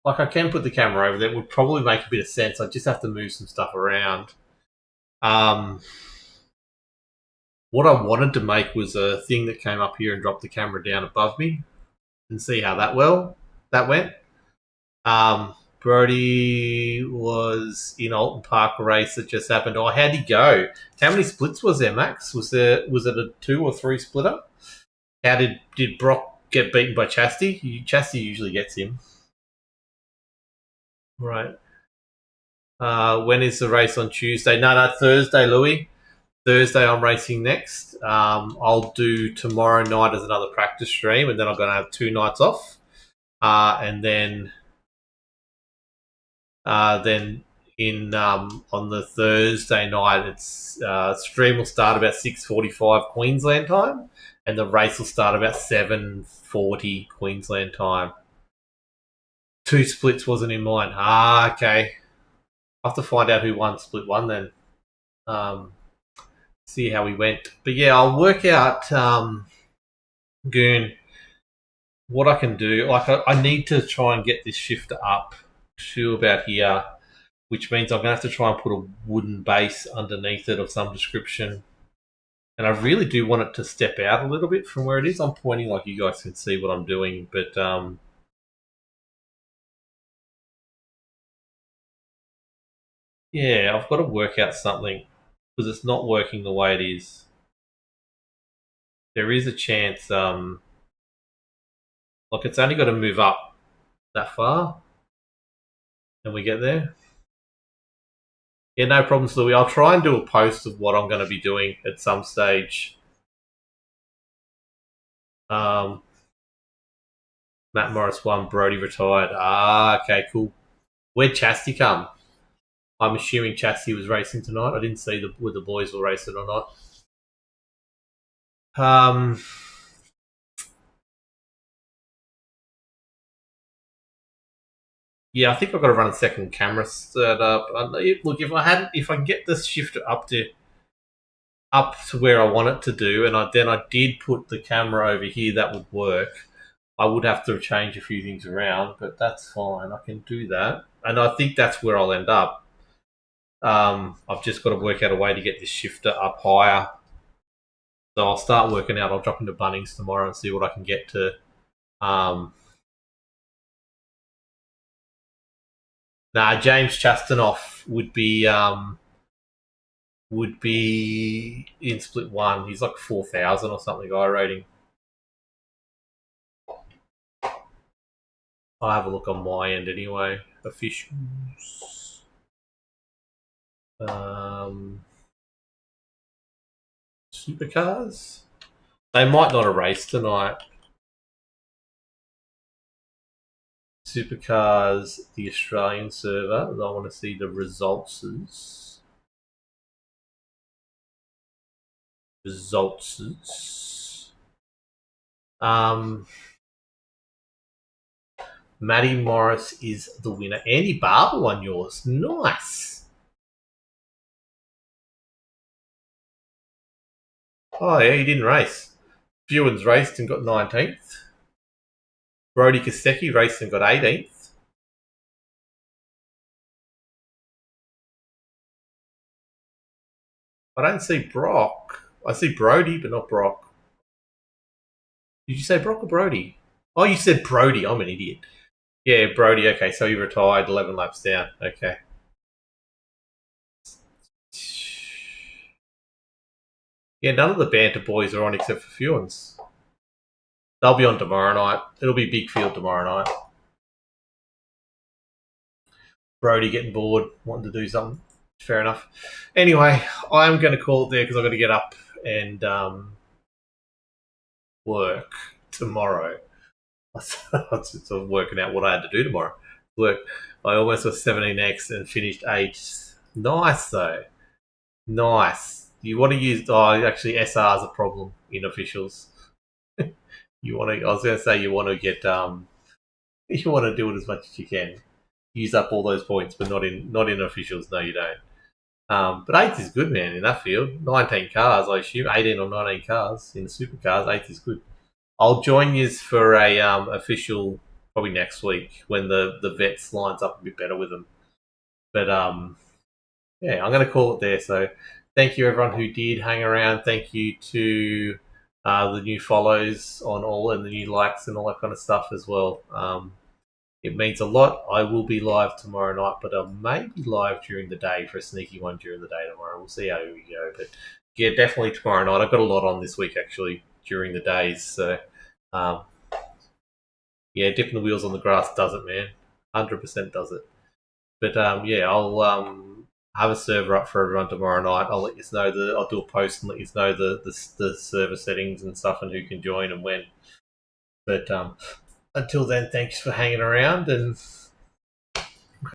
like, I can put the camera over there. It would probably make a bit of sense. I just have to move some stuff around. What I wanted to make was a thing that came up here and dropped the camera down above me and see how that went. Brody was in Alton Park race that just happened. Oh, how'd he go? How many splits was there, Max? Was it a 2 or 3 splitter? How did Brock get beaten by Chastity? Chastity usually gets him. Right. When is the race on Tuesday? No, Thursday, Louis. Thursday I'm racing next. I'll do tomorrow night as another practice stream, and then I'm going to have 2 nights off. And then on the Thursday night, it's stream will start about 6:45 Queensland time, and the race will start about 7:40 Queensland time. 2 splits wasn't in mine. Okay. I'll have to find out who won split 1 then. See how we went. But yeah, I'll work out, Goon, what I can do. Like, I need to try and get this shifter up to about here, which means I'm going to have to try and put a wooden base underneath it of some description. And I really do want it to step out a little bit from where it is. I'm pointing like you guys can see what I'm doing, but yeah, I've got to work out something because it's not working the way it is. There is a chance, like, it's only got to move up that far, and we get there. Yeah, no problems, Louis. I'll try and do a post of what I'm going to be doing at some stage. Matt Morris won, Brody retired. Okay, cool. Where'd Chastity come? I'm assuming Chastity was racing tonight. I didn't see whether the boys were racing or not. Yeah, I think I've got to run a second camera setup. Look, if I can get this shifter up to where I want it to do, and I did put the camera over here, that would work. I would have to change a few things around, but that's fine. I can do that, and I think that's where I'll end up. I've just got to work out a way to get this shifter up higher. So I'll start working out. I'll drop into Bunnings tomorrow and see what I can get to. James Chastanoff would be in split 1. He's like 4,000 or something guy rating. I'll have a look on my end anyway. Officials. Supercars. They might not have raced tonight. Supercars, the Australian server. I want to see the results. Matty Morris is the winner. Andy Barber won yours. Nice. Oh yeah, he didn't race. Buens raced and got 19th. Brody Kostecki raced and got 18th. I don't see Brock. I see Brody, but not Brock. Did you say Brock or Brody? Oh, you said Brody. I'm an idiot. Yeah, Brody. Okay, so he retired 11 laps down. Okay. Yeah, none of the banter boys are on except for Fewens. They'll be on tomorrow night. It'll be big field tomorrow night. Brody getting bored, wanting to do something. Fair enough. Anyway, I'm going to call it there because I've got to get up and work tomorrow. I was sort of working out what I had to do tomorrow. Work. I almost was 17x and finished 8th. Nice though. Nice. You want to use? Oh, actually, SR is a problem in officials. You want to? I was going to say you want to get you want to do it as much as you can. Use up all those points, but not in officials. No, you don't. But 8th is good, man. In that field, 19 cars. I assume 18 or 19 cars in the supercars. 8th is good. I'll join you for a official probably next week when the vets lines up a bit better with them. But yeah, I'm going to call it there. So thank you everyone who did hang around. Thank you to the new follows on all and the new likes and all that kind of stuff as well. It means a lot. I will be live tomorrow night, but I may be live during the day for a sneaky one during the day tomorrow. We'll see how we go. But yeah, definitely tomorrow night. I've got a lot on this week actually during the days. So um, yeah, dipping the wheels on the grass does it, man. 100% does it. But yeah, I'll have a server up for everyone tomorrow night. I'll let you know I'll do a post and let you know the server settings and stuff and who can join and when. But until then, thanks for hanging around and